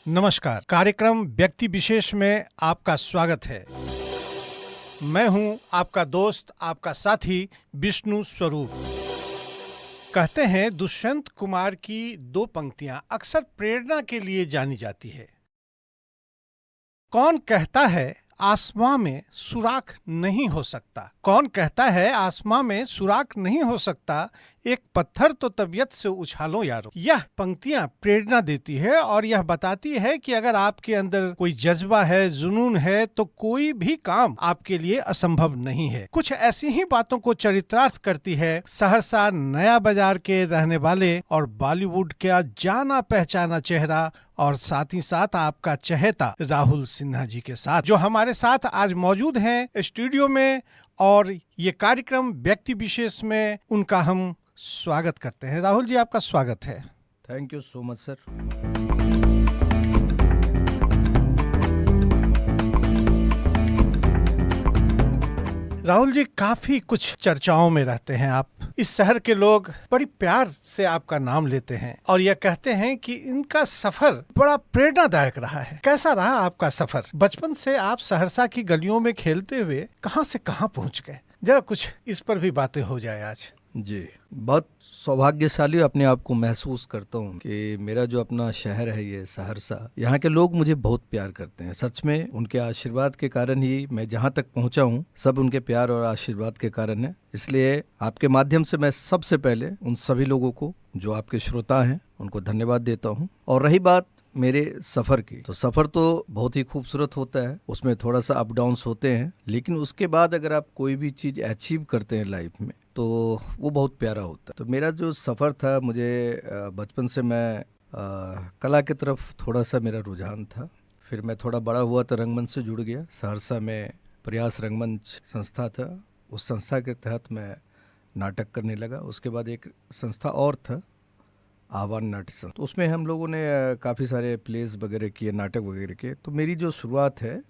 नमस्कार। कार्यक्रम व्यक्ति विशेष में आपका स्वागत है। मैं हूं आपका दोस्त, आपका साथी विष्णु स्वरूप। कहते हैं दुष्यंत कुमार की दो पंक्तियां अक्सर प्रेरणा के लिए जानी जाती है। कौन कहता है आसमां में सुराख नहीं हो सकता? कौन कहता है आसमां में सुराख नहीं हो सकता? एक पत्थर तो तबीयत से उछालो यारो। यह पंक्तियां प्रेरणा देती है और यह बताती है कि अगर आपके अंदर कोई जज्बा है, जुनून है, तो कोई भी काम आपके लिए असंभव नहीं है। कुछ ऐसी ही बातों को चरितार्थ करती है सहरसा नया बाजार के रहने वाले और बॉलीवुड का जाना पहचाना चेहरा और साथ ही साथ आपका चहेता राहुल सिन्हा जी के साथ, जो हमारे साथ आज मौजूद हैं स्टूडियो में। और ये कार्यक्रम व्यक्ति विशेष में उनका हम स्वागत करते हैं। राहुल जी, आपका स्वागत है। Thank you so much sir. Rahul ji, काफी कुछ चर्चाओं में रहते हैं आप। इस शहर के लोग बड़ी प्यार से आपका नाम लेते हैं और यह कहते हैं कि इनका सफर बड़ा प्रेरणादायक रहा है। कैसा रहा आपका सफर? बचपन से आप सहरसा की गलियों में खेलते हुए कहां से कहां पहुंच गए? जरा कुछ इस पर भी बातें हो जाए आज। जी, बहुत सौभाग्यशाली अपने आप को महसूस करता हूँ कि मेरा जो अपना शहर है ये सहरसा, यहाँ के लोग मुझे बहुत प्यार करते हैं। सच में उनके आशीर्वाद के कारण ही मैं जहाँ तक पहुँचा हूँ, सब उनके प्यार और आशीर्वाद के कारण है। इसलिए आपके माध्यम से मैं सबसे पहले उन सभी लोगों को जो आपके श्रोता हैं उनको धन्यवाद देता हूँ। और रही बात मेरे सफ़र की, तो सफ़र तो बहुत ही खूबसूरत होता है, उसमें थोड़ा सा अप डाउन्स होते हैं, लेकिन उसके बाद अगर आप कोई भी चीज़ अचीव करते हैं लाइफ में तो वो बहुत प्यारा होता है। तो मेरा जो सफ़र था, मुझे बचपन से मैं कला की तरफ थोड़ा सा मेरा रुझान था। फिर मैं थोड़ा बड़ा हुआ तो रंगमंच से जुड़ गया। सहरसा में प्रयास रंगमंच संस्था था, उस संस्था के तहत मैं नाटक करने लगा। उसके बाद एक संस्था और था आह्वान नाट्य संस्था, तो उसमें हम लोगों ने काफ़ी सारे प्लेस वगैरह किए, नाटक वगैरह किए। तो मेरी जो शुरुआत है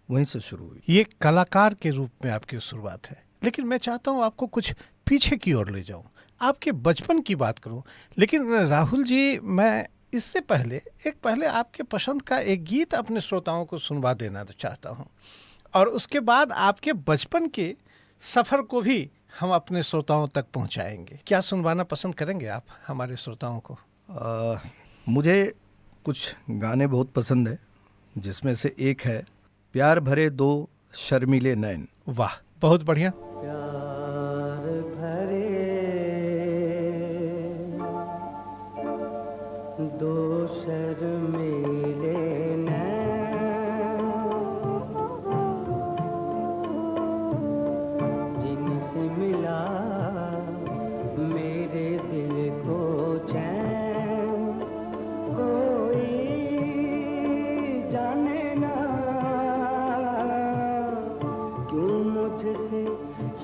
वहीं से शुरू हुई। ये कलाकार के रूप में आपकी शुरुआत है, लेकिन मैं चाहता हूँ आपको कुछ पीछे की ओर ले जाऊँ, आपके बचपन की बात करूँ। लेकिन राहुल जी, मैं इससे पहले आपके पसंद का एक गीत अपने श्रोताओं को सुनवा देना चाहता हूँ, और उसके बाद आपके बचपन के सफ़र को भी हम अपने श्रोताओं तक पहुँचाएंगे। क्या सुनवाना पसंद करेंगे आप हमारे श्रोताओं को? मुझे कुछ गाने बहुत पसंद है, जिसमें से एक है प्यार भरे दो शर्मीले नैन। वाह, बहुत बढ़िया। प्यार भरे दो शर्मीले नैन, जिनसे मिला मेरे दिल को चैन, कोई जाने ना क्यों मुझसे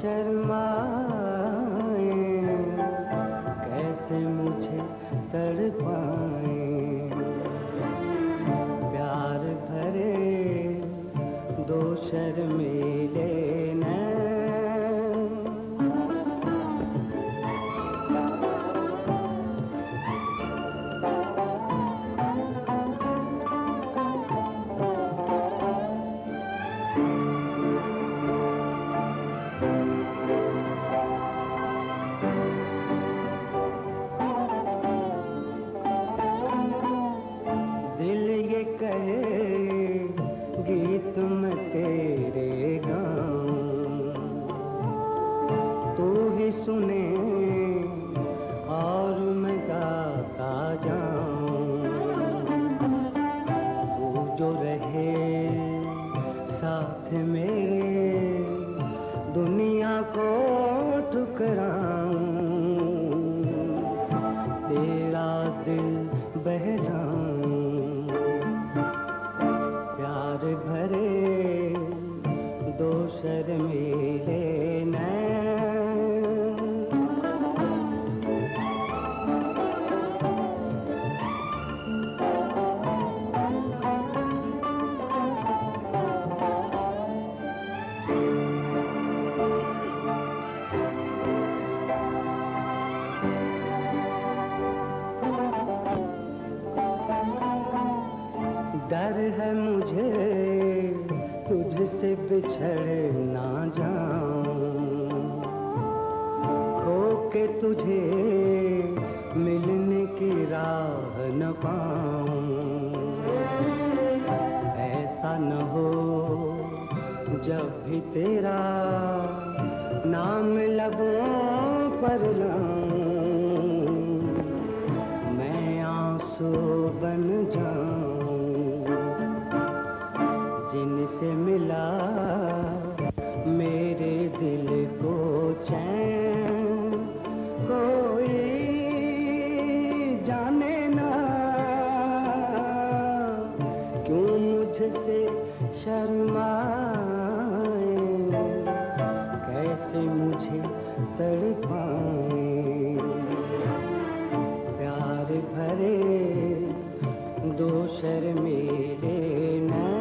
शर्माए, कैसे मुझे तड़पाए। प्यार भरे दो शर्मीले नैन। दिल ये कहे गीत मैं तेरे गाऊं, तू ही सुने और मैं गाता जाऊं। तू जो रहे साथ मेरे, दुनिया को ठुकराऊं, तेरा दिल बहलाऊं। प्यार भरे दो शर्मीले नैन। तुझे मिलने की राह न पाऊं, ऐसा न हो जब भी तेरा नाम लबों पर लाऊं, मैं आंसू बन जाऊं, जिनसे मिला मेरे दिल को चैन कोई जाने ना, क्यों मुझसे शर्माए, कैसे मुझे तड़पाए, प्यार भरे दो शर्मीले नैन।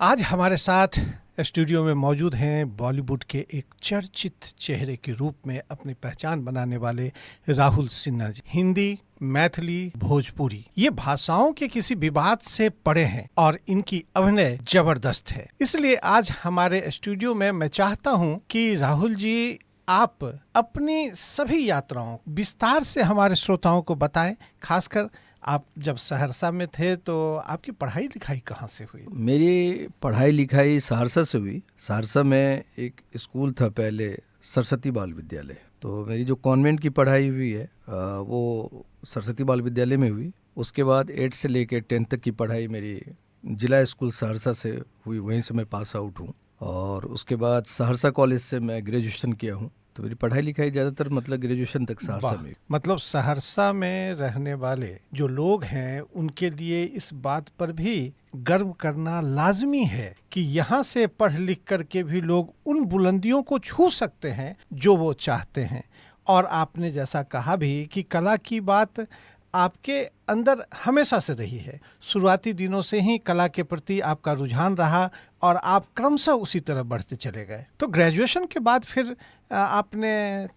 आज हमारे साथ स्टूडियो में मौजूद हैं बॉलीवुड के एक चर्चित चेहरे के रूप में अपनी पहचान बनाने वाले राहुल सिन्हा जी। हिंदी, मैथिली, भोजपुरी ये भाषाओं के किसी विवाद से परे हैं और इनकी अभिनय जबरदस्त है। इसलिए आज हमारे स्टूडियो में मैं चाहता हूं कि राहुल जी आप अपनी सभी यात्राओं विस्तार से हमारे श्रोताओं को बताएं। खासकर आप जब सहरसा में थे तो आपकी पढ़ाई लिखाई कहाँ से हुई? मेरी पढ़ाई लिखाई सहरसा से हुई। सहरसा में एक स्कूल था पहले, सरस्वती बाल विद्यालय। तो मेरी जो कॉन्वेंट की पढ़ाई हुई है वो सरस्वती बाल विद्यालय में हुई। उसके बाद 8 से लेकर 10 तक की पढ़ाई मेरी जिला स्कूल सहरसा से हुई, वहीं से मैं पास आउट हूँ। और उसके बाद सहरसा कॉलेज से मैं ग्रेजुएशन किया हूँ। तो मेरी पढ़ाई लिखाई ज़्यादातर मतलब ग्रेजुएशन तक सहरसा में। मतलब सहरसा में रहने वाले जो लोग हैं उनके लिए इस बात पर भी गर्व करना लाजमी है कि यहाँ से पढ़ लिख करके भी लोग उन बुलंदियों को छू सकते हैं जो वो चाहते हैं। और आपने जैसा कहा भी कि कला की बात आपके अंदर हमेशा से रही है। शुरुआती दिनों से ही कला के प्रति आपका रुझान रहा और आप क्रमशः उसी तरह बढ़ते चले गए। तो ग्रेजुएशन के बाद फिर आपने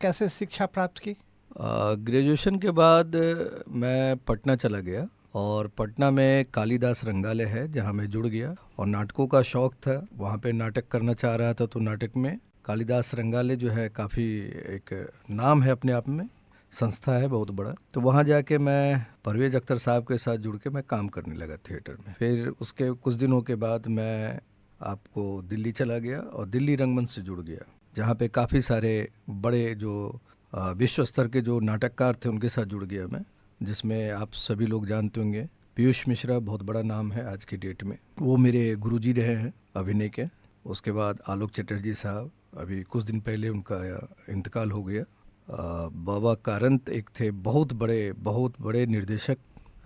कैसे शिक्षा प्राप्त की? ग्रेजुएशन के बाद मैं पटना चला गया और पटना में कालिदास रंगालय है जहाँ मैं जुड़ गया। और नाटकों का शौक था, वहाँ पे नाटक करना चाह रहा था। तो नाटक में कालिदास रंगालय जो है काफ़ी एक नाम है अपने आप में, संस्था है बहुत बड़ा। तो वहाँ जाके मैं परवेज अख्तर साहब के साथ जुड़ के मैं काम करने लगा थिएटर में। फिर उसके कुछ दिनों के बाद मैं आपको दिल्ली चला गया और दिल्ली रंगमंच से जुड़ गया, जहाँ पे काफ़ी सारे बड़े जो विश्व स्तर के जो नाटककार थे उनके साथ जुड़ गया मैं, जिसमें आप सभी लोग जानते होंगे पीयूष मिश्रा बहुत बड़ा नाम है आज की डेट में, वो मेरे गुरुजी रहे हैं अभिनय के। उसके बाद आलोक चटर्जी साहब, अभी कुछ दिन पहले उनका इंतकाल हो गया। बाबा कारंत एक थे बहुत बड़े निर्देशक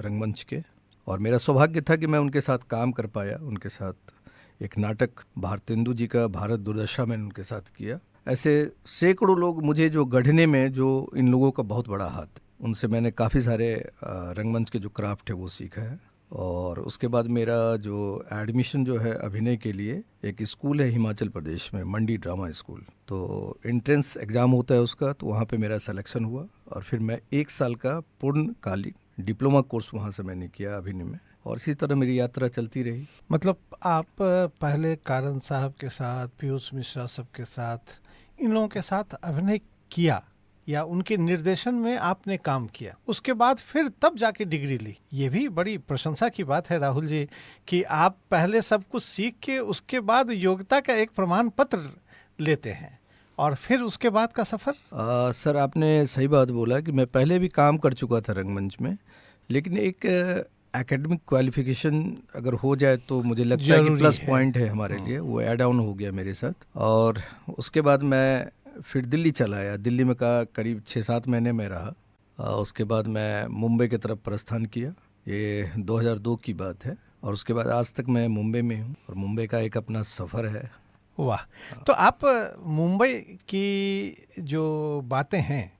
रंगमंच के, और मेरा सौभाग्य था कि मैं उनके साथ काम कर पाया। उनके साथ एक नाटक भारतेंदु जी का भारत दुर्दशा मैंने उनके साथ किया। ऐसे सैकड़ों लोग मुझे जो गढ़ने में, जो इन लोगों का बहुत बड़ा हाथ, उनसे मैंने काफ़ी सारे रंगमंच के जो क्राफ्ट है वो सीखा है। और उसके बाद मेरा जो एडमिशन जो है अभिनय के लिए एक स्कूल है हिमाचल प्रदेश में, मंडी ड्रामा स्कूल। तो एंट्रेंस एग्ज़ाम होता है उसका, तो वहाँ पे मेरा सिलेक्शन हुआ और फिर मैं 1 साल का पूर्णकालिक डिप्लोमा कोर्स वहाँ से मैंने किया अभिनय में। और इसी तरह मेरी यात्रा चलती रही। मतलब आप पहले कारंत साहब के साथ, पीयूष मिश्रा सब के साथ, इन लोगों के साथ अभिनय किया या उनके निर्देशन में आपने काम किया, उसके बाद फिर तब जाके डिग्री ली। ये भी बड़ी प्रशंसा की बात है राहुल जी कि आप पहले सब कुछ सीख के उसके बाद योग्यता का एक प्रमाण पत्र लेते हैं और फिर उसके बाद का सफ़र। सर आपने सही बात बोला कि मैं पहले भी काम कर चुका था रंगमंच में, लेकिन एक एकेडमिक क्वालिफिकेशन अगर हो जाए तो मुझे लगता है कि प्लस पॉइंट है हमारे लिए। वो ऐड ऑन हो गया मेरे साथ। और उसके बाद मैं फिर दिल्ली चला आया। दिल्ली में का करीब 6-7 महीने में रहा। उसके बाद मैं मुंबई की तरफ प्रस्थान किया। ये 2002 की बात है। और उसके बाद आज तक मैं मुंबई में हूँ और मुंबई का एक अपना सफ़र है। वाह। तो आप मुंबई की जो बातें हैं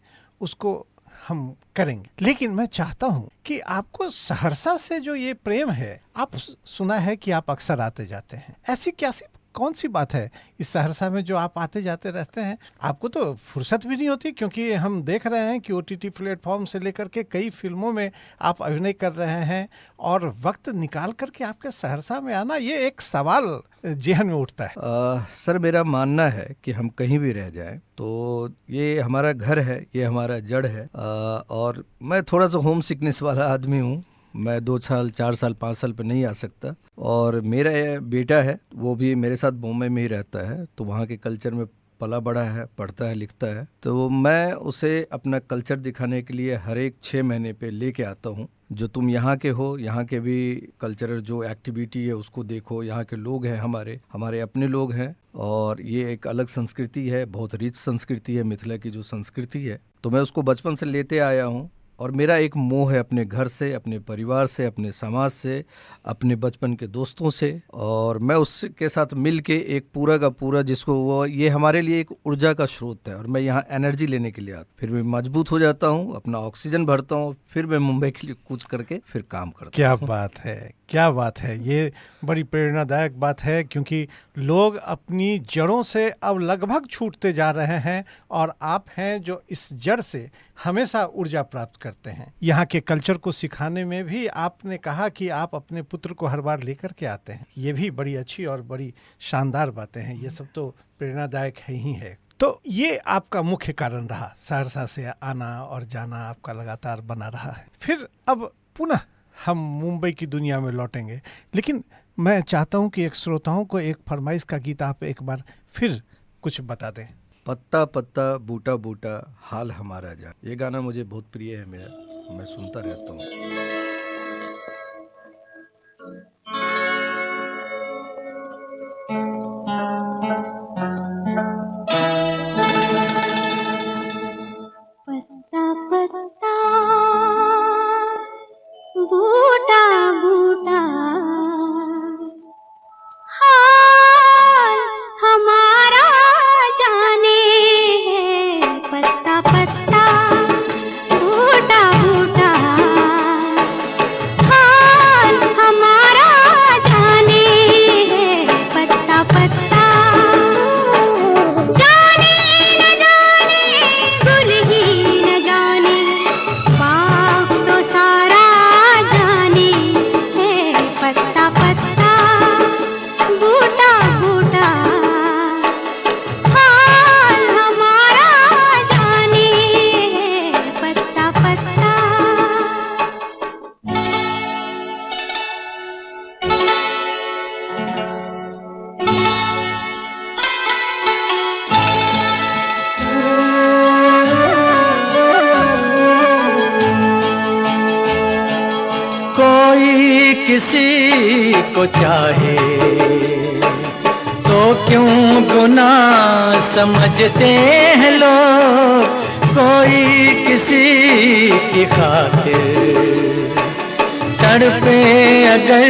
उसको हम करेंगे, लेकिन मैं चाहता हूं कि आपको सहरसा से जो ये प्रेम है, आप सुना है कि आप अक्सर आते जाते हैं, ऐसी क्या कौन सी बात है इस सहरसा में जो आप आते जाते रहते हैं? आपको तो फुर्सत भी नहीं होती, क्योंकि हम देख रहे हैं कि OTT प्लेटफॉर्म से लेकर के कई फिल्मों में आप अभिनय कर रहे हैं, और वक्त निकाल करके आपके सहरसा में आना, ये एक सवाल जेहन में उठता है। सर, मेरा मानना है कि हम कहीं भी रह जाएं तो ये हमारा घर है, ये हमारा जड़ है। और मैं थोड़ा सा होम सिकनेस वाला आदमी हूँ। मैं 2 साल 4 साल 5 साल पे नहीं आ सकता। और मेरा बेटा है, वो भी मेरे साथ बॉम्बे में ही रहता है, तो वहाँ के कल्चर में पला बड़ा है, पढ़ता है, लिखता है। तो मैं उसे अपना कल्चर दिखाने के लिए हर एक 6 महीने पे लेके आता हूँ। जो तुम यहाँ के हो, यहाँ के भी कल्चरल जो एक्टिविटी है उसको देखो। यहाँ के लोग हैं, हमारे अपने लोग हैं, और ये एक अलग संस्कृति है, बहुत रिच संस्कृति है, मिथिला की जो संस्कृति है। तो मैं उसको बचपन से लेते आया हूँ। और मेरा एक मोह है अपने घर से, अपने परिवार से, अपने समाज से, अपने बचपन के दोस्तों से, और मैं उसके साथ मिल के एक पूरा का पूरा, जिसको वो ये हमारे लिए एक ऊर्जा का स्रोत है। और मैं यहाँ एनर्जी लेने के लिए आता, फिर मैं मजबूत हो जाता हूँ, अपना ऑक्सीजन भरता हूँ, फिर मैं मुंबई के लिए कूच करके फिर काम करता हूँ। क्या बात है, क्या बात है! ये बड़ी प्रेरणादायक बात है, क्योंकि लोग अपनी जड़ों से अब लगभग छूटते जा रहे हैं, और आप हैं जो इस जड़ से हमेशा ऊर्जा प्राप्त करते हैं। यहाँ के कल्चर को सिखाने में भी आपने कहा कि आप अपने पुत्र को हर बार लेकर के आते हैं। ये भी बड़ी अच्छी और बड़ी शानदार बातें हैं। ये सब तो प्रेरणादायक है ही है। तो ये आपका मुख्य कारण रहा, सहरसा से आना और जाना आपका लगातार बना रहा है। फिर अब पुनः हम मुंबई की दुनिया में लौटेंगे, लेकिन मैं चाहता हूं कि एक श्रोताओं को एक फरमाइश का गीत आप एक बार फिर कुछ बता दें। पत्ता पत्ता बूटा बूटा हाल हमारा जान, ये गाना मुझे बहुत प्रिय है मेरा, मैं सुनता रहता हूँ। पत्ता पत्ता बूटा बूटा हाल हमारा जाने है। पत्ता पत्ता बूटा बूटा हाल हमारा जाने है। पत्ता पत्ता जाने न जाने गुल ही न जाने, बाग तो सारा जाने है। पत्ता पत्ता बूटा बूटा हाल हमारा जाने है। पत्ता पत्ता कोई किसी को चाहे तो क्यों गुनाह समझते हैं लोग। कोई किसी की खातिर तड़पे अगर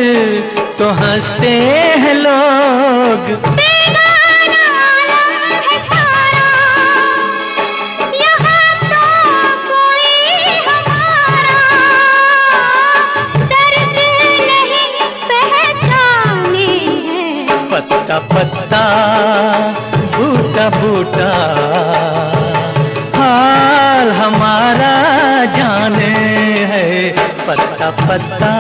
तो हंसते हैं लोग। बेगाना आलम है सारा, यहाँ तो कोई हमारा दर्द नहीं पहचाने हैं। पत्ता पत्ता बूटा बूटा हाल हमारा जाने है। पत्ता पत्ता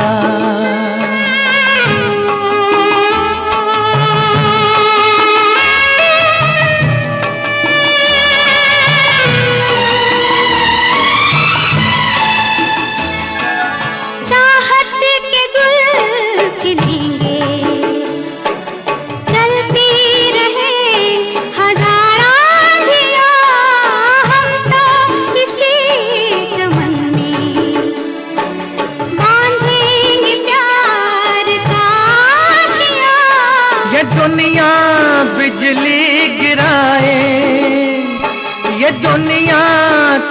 चाहत के गुल खिलेंगे, चलती रहे हजारां दिया, हम तो इसी चमन में बांधेंगे प्यार का आशिया। ये दुनिया बिजली गिराए, ये दुनिया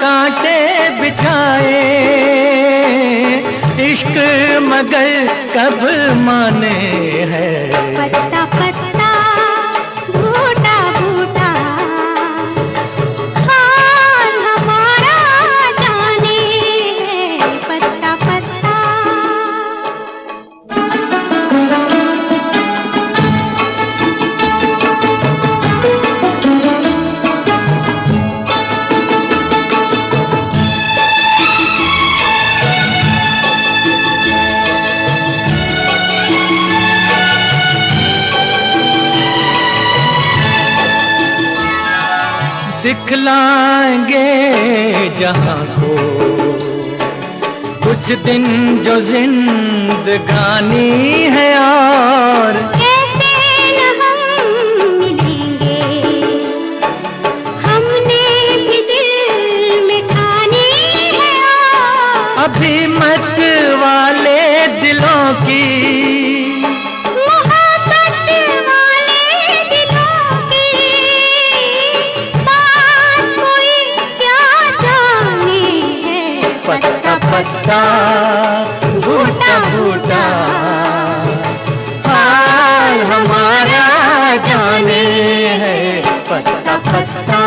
कांटे बिछाए, इश्क मगर कब माने हैं। पत्ता पत्ता बूटा बूटा हाल हमारा जाने है। पत्ता पत्ता दिखलाएंगे जहां को कुछ दिन जो जिंदगानी है और कैसे न हम मिलेंगे, हमने भी दिल में ठानी है और अभी मत वाले दिलों की मोहब्बत वाले दिलों की बात कोई क्या जाने है। पत्ता पत्ता बूटा बूटा हाल हमारा जाने है। पत्ता पत्ता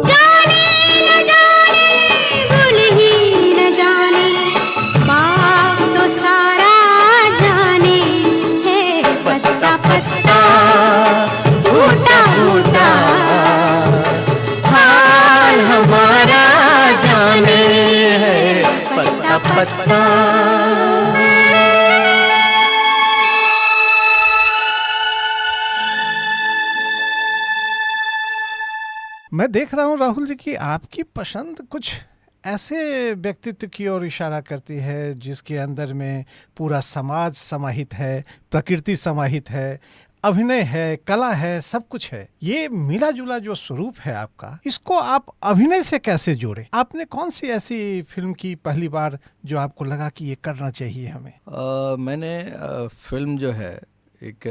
जाने न जाने गुल ही न जाने, बाग तो सारा जाने है। पत्ता पत्ता बूटा बूटा हाल हमारा जाने है। पत्ता पत्ता मैं देख रहा हूँ राहुल जी कि आपकी पसंद कुछ ऐसे व्यक्तित्व की ओर इशारा करती है जिसके अंदर में पूरा समाज समाहित है, प्रकृति समाहित है, अभिनय है, कला है, सब कुछ है। ये मिला जुला जो स्वरूप है आपका, इसको आप अभिनय से कैसे जोड़े? आपने कौन सी ऐसी फिल्म की पहली बार जो आपको लगा कि ये करना चाहिए हमें? मैंने फिल्म जो है एक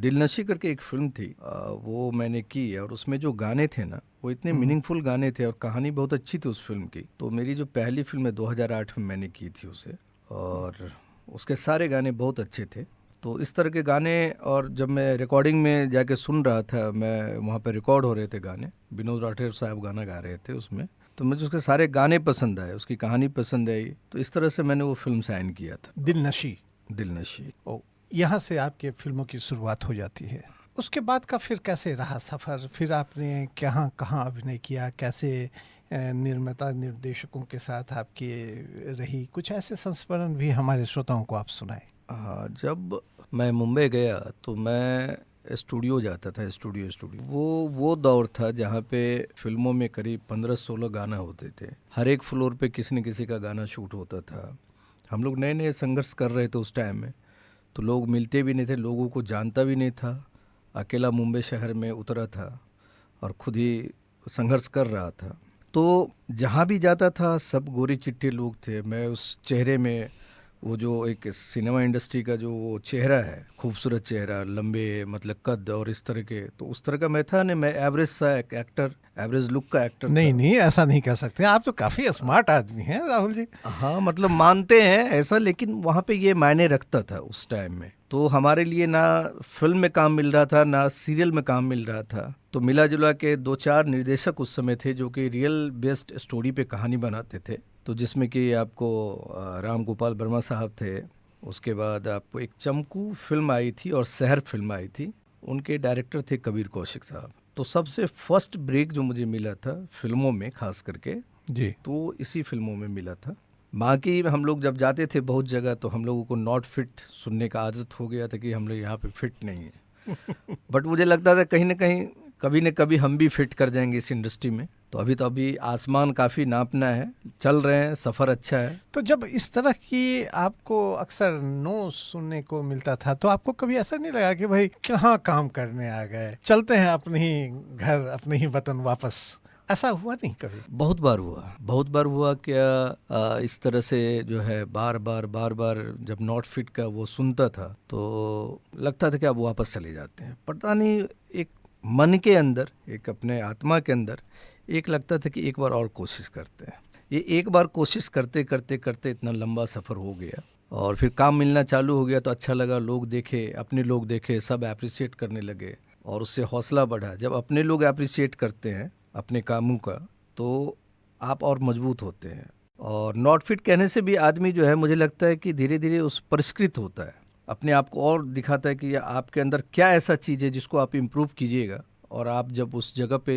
दिलनशी करके एक फिल्म थी, वो मैंने की और उसमें जो गाने थे ना वो इतने मीनिंगफुल गाने थे और कहानी बहुत अच्छी थी उस फिल्म की। तो मेरी जो पहली फिल्म है 2008 में मैंने की थी उसे, और उसके सारे गाने बहुत अच्छे थे। तो इस तरह के गाने, और जब मैं रिकॉर्डिंग में जाके सुन रहा था, मैं वहाँ पे रिकॉर्ड हो रहे थे गाने, विनोद राठौर साहब गाना गा रहे थे उसमें, तो मुझे उसके सारे गाने पसंद आए, उसकी कहानी पसंद आई। तो इस तरह से मैंने वो फिल्म साइन किया था, दिलनशी। दिलनशी। ओ, यहाँ से आपके फिल्मों की शुरुआत हो जाती है। उसके बाद का फिर कैसे रहा सफ़र? फिर आपने कहाँ कहाँ अभिनय किया, कैसे निर्माता निर्देशकों के साथ आपकी रही? कुछ ऐसे संस्मरण भी हमारे श्रोताओं को आप सुनाएं। हाँ, जब मैं मुंबई गया तो मैं स्टूडियो जाता था, स्टूडियो वो दौर था जहाँ पे फिल्मों में करीब 15-16 गाना होते थे। हर एक फ्लोर पे किसी न किसी का गाना शूट होता था। हम लोग नए नए संघर्ष कर रहे थे उस टाइम में, तो लोग मिलते भी नहीं थे, लोगों को जानता भी नहीं था। अकेला मुंबई शहर में उतरा था और खुद ही संघर्ष कर रहा था। तो जहाँ भी जाता था सब गोरे चिट्टे लोग थे। मैं उस चेहरे में, वो जो एक सिनेमा इंडस्ट्री का जो वो चेहरा है, खूबसूरत चेहरा, लंबे मतलब कद और इस तरह के, तो उस तरह का मैं था नहीं। मैं एवरेज सा एक एक्टर, एवरेज लुक का एक्टर नहीं था। नहीं, ऐसा नहीं कह सकते, आप तो काफ़ी स्मार्ट आदमी हैं राहुल जी। हाँ, मतलब मानते हैं ऐसा, लेकिन वहाँ पे ये मायने रखता था उस टाइम में। तो हमारे लिए ना फिल्म में काम मिल रहा था, ना सीरियल में काम मिल रहा था। तो मिला जुला के 2-4 निर्देशक उस समय थे जो कि रियल बेस्ड स्टोरी पे कहानी बनाते थे। तो जिसमें कि आपको राम गोपाल वर्मा साहब थे, उसके बाद आपको एक चमकू फिल्म आई थी और शहर फिल्म आई थी, उनके डायरेक्टर थे कबीर कौशिक साहब। तो सबसे फर्स्ट ब्रेक जो मुझे मिला था फिल्मों में खास करके जी, तो इसी फिल्मों में मिला था। बाकी हम लोग जब जाते थे बहुत जगह तो हम लोगों को नॉट फिट सुनने का आदत हो गया था कि हम लोग यहाँ पे फिट नहीं है। बट मुझे लगता था कहीं ना कहीं कभी न कभी हम भी फिट कर जाएंगे इस इंडस्ट्री में। तो अभी आसमान काफ़ी नापना है, चल रहे हैं, सफ़र अच्छा है। तो जब इस तरह की आपको अक्सर नो सुनने को मिलता था तो आपको कभी ऐसा नहीं लगा कि भाई कहाँ काम करने आ गए, चलते हैं अपने ही घर, अपने ही वतन वापस? ऐसा हुआ नहीं कभी? बहुत बार हुआ क्या इस तरह से जो है बार बार जब नॉट फिट का वो सुनता था तो लगता था कि अब वापस चले जाते हैं। पता नहीं, एक मन के अंदर, एक अपने आत्मा के अंदर एक लगता था कि एक बार और कोशिश करते हैं। ये एक बार कोशिश करते करते करते इतना लंबा सफ़र हो गया और फिर काम मिलना चालू हो गया तो अच्छा लगा। लोग देखे, अपने लोग देखे, सब अप्रिशिएट करने लगे और उससे हौसला बढ़ा। जब अपने लोग अप्रिशिएट करते हैं अपने कामों का तो आप और मजबूत होते हैं। और नॉट फिट कहने से भी आदमी जो है, मुझे लगता है कि धीरे धीरे उस परिष्कृत होता है, अपने आप को और दिखाता है कि आपके अंदर क्या ऐसा चीज़ है जिसको आप इम्प्रूव कीजिएगा और आप जब उस जगह पे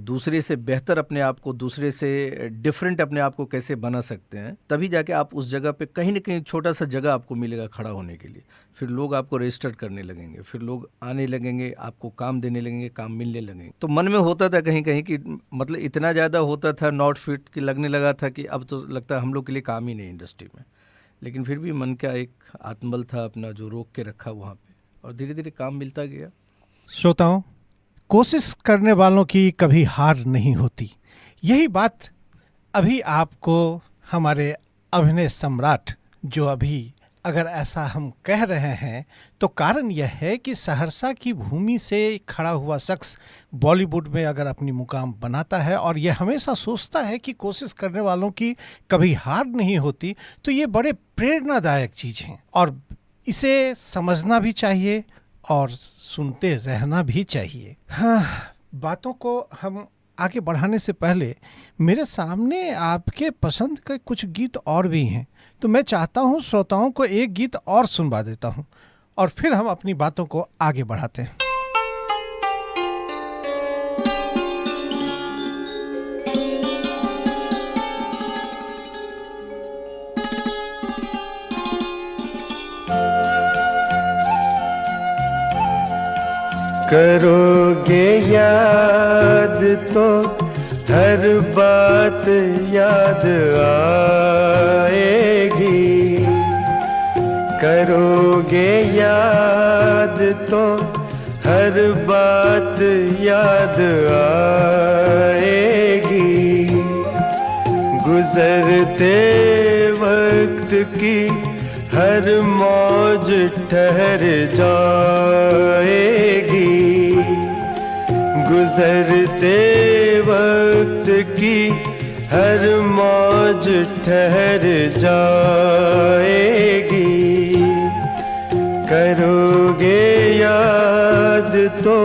दूसरे से बेहतर अपने आप को, दूसरे से डिफरेंट अपने आप को कैसे बना सकते हैं, तभी जाके आप उस जगह पे कहीं ना कहीं छोटा सा जगह आपको मिलेगा खड़ा होने के लिए। फिर लोग आपको रजिस्टर करने लगेंगे, फिर लोग आने लगेंगे, आपको काम देने लगेंगे, काम मिलने लगेंगे। तो मन में होता था कहीं कहीं कि मतलब इतना ज़्यादा होता था नॉट फिट कि लगने लगा था कि अब तो लगता है हम लोग के लिए काम ही नहीं इंडस्ट्री में। लेकिन फिर भी मन का एक आत्मबल था अपना जो रोक के रखा वहाँ पे, और धीरे धीरे काम मिलता गया। श्रोताओं, कोशिश करने वालों की कभी हार नहीं होती। यही बात अभी आपको हमारे अभिनय सम्राट, जो अभी अगर ऐसा हम कह रहे हैं तो कारण यह है कि सहरसा की भूमि से खड़ा हुआ शख्स बॉलीवुड में अगर अपनी मुकाम बनाता है और यह हमेशा सोचता है कि कोशिश करने वालों की कभी हार नहीं होती, तो ये बड़े प्रेरणादायक चीज़ हैं और इसे समझना भी चाहिए और सुनते रहना भी चाहिए। हाँ, बातों को हम आगे बढ़ाने से पहले मेरे सामने आपके पसंद के कुछ गीत और भी हैं, तो मैं चाहता हूँ श्रोताओं को एक गीत और सुनवा देता हूँ और फिर हम अपनी बातों को आगे बढ़ाते हैं। करोगे याद तो हर बात याद आएगी, करोगे याद तो हर बात याद आएगी, गुजरते वक्त की हर मौज ठहर जाएगी, गुजरते वक्त की हर मौज ठहर जाएगी, करोगे याद तो।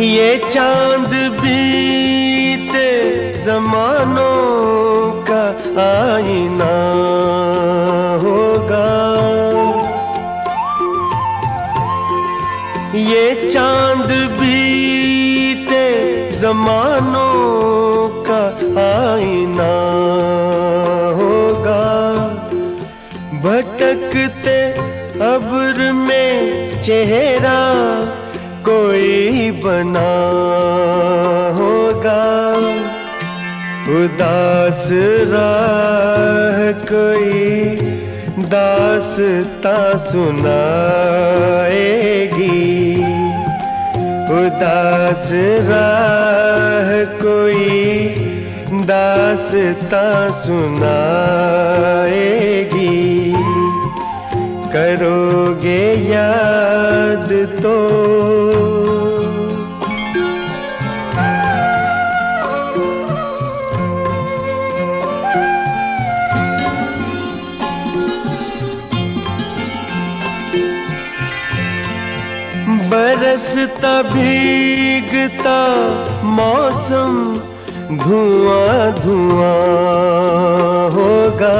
ये चांद बीते जमानों का आईना होगा, ये चांद बीते जमानों का आईना होगा, भटकते अब्र में चेहरा कोई बना होगा, उदास राह कोई दास्तां सुनाएगी, उदास राह कोई दास्तां सुनाएगी, करोगे याद तो। बरसता भीगता मौसम धुआं धुआं होगा,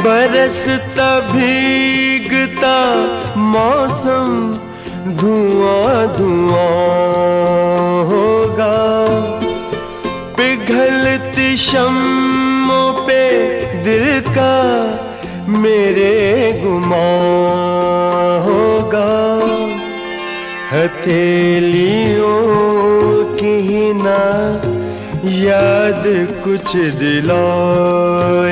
बरसता भीगता मौसम धुआं धुआं होगा, पिघलती शम्मों पे दिल का मेरे गुमां होगा, हथेलियों की ना याद कुछ दिलाएगी,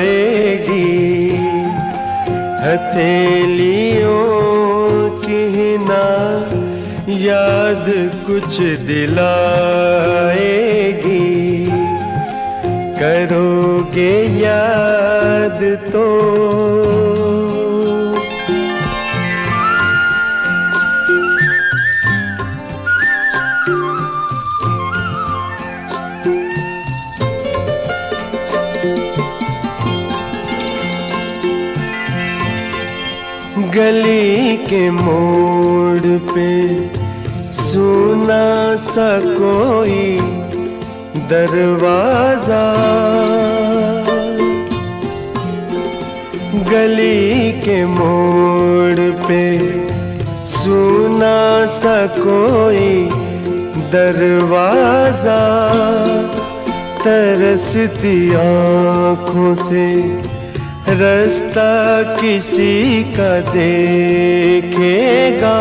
हथेलियों की ना याद कुछ दिलाएगी, करोगे याद तो। गली के मोड़ पे सुना सा कोई दरवाजा, गली के मोड़ पे सुना सा कोई दरवाजा, तरसती आँखों से रास्ता किसी का देखेगा,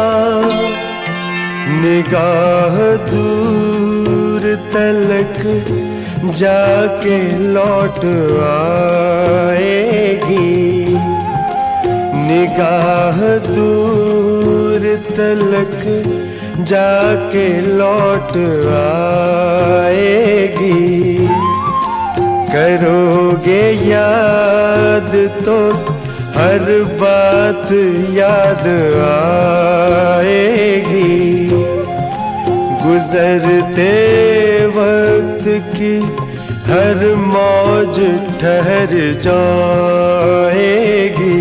निगाह दूर तलक जाके लौट आएगी, निगाह दूर तलक जाके लौट आएगी। करोगे याद तो हर बात याद आएगी, गुजरते वक्त की हर मौज ठहर जाएगी।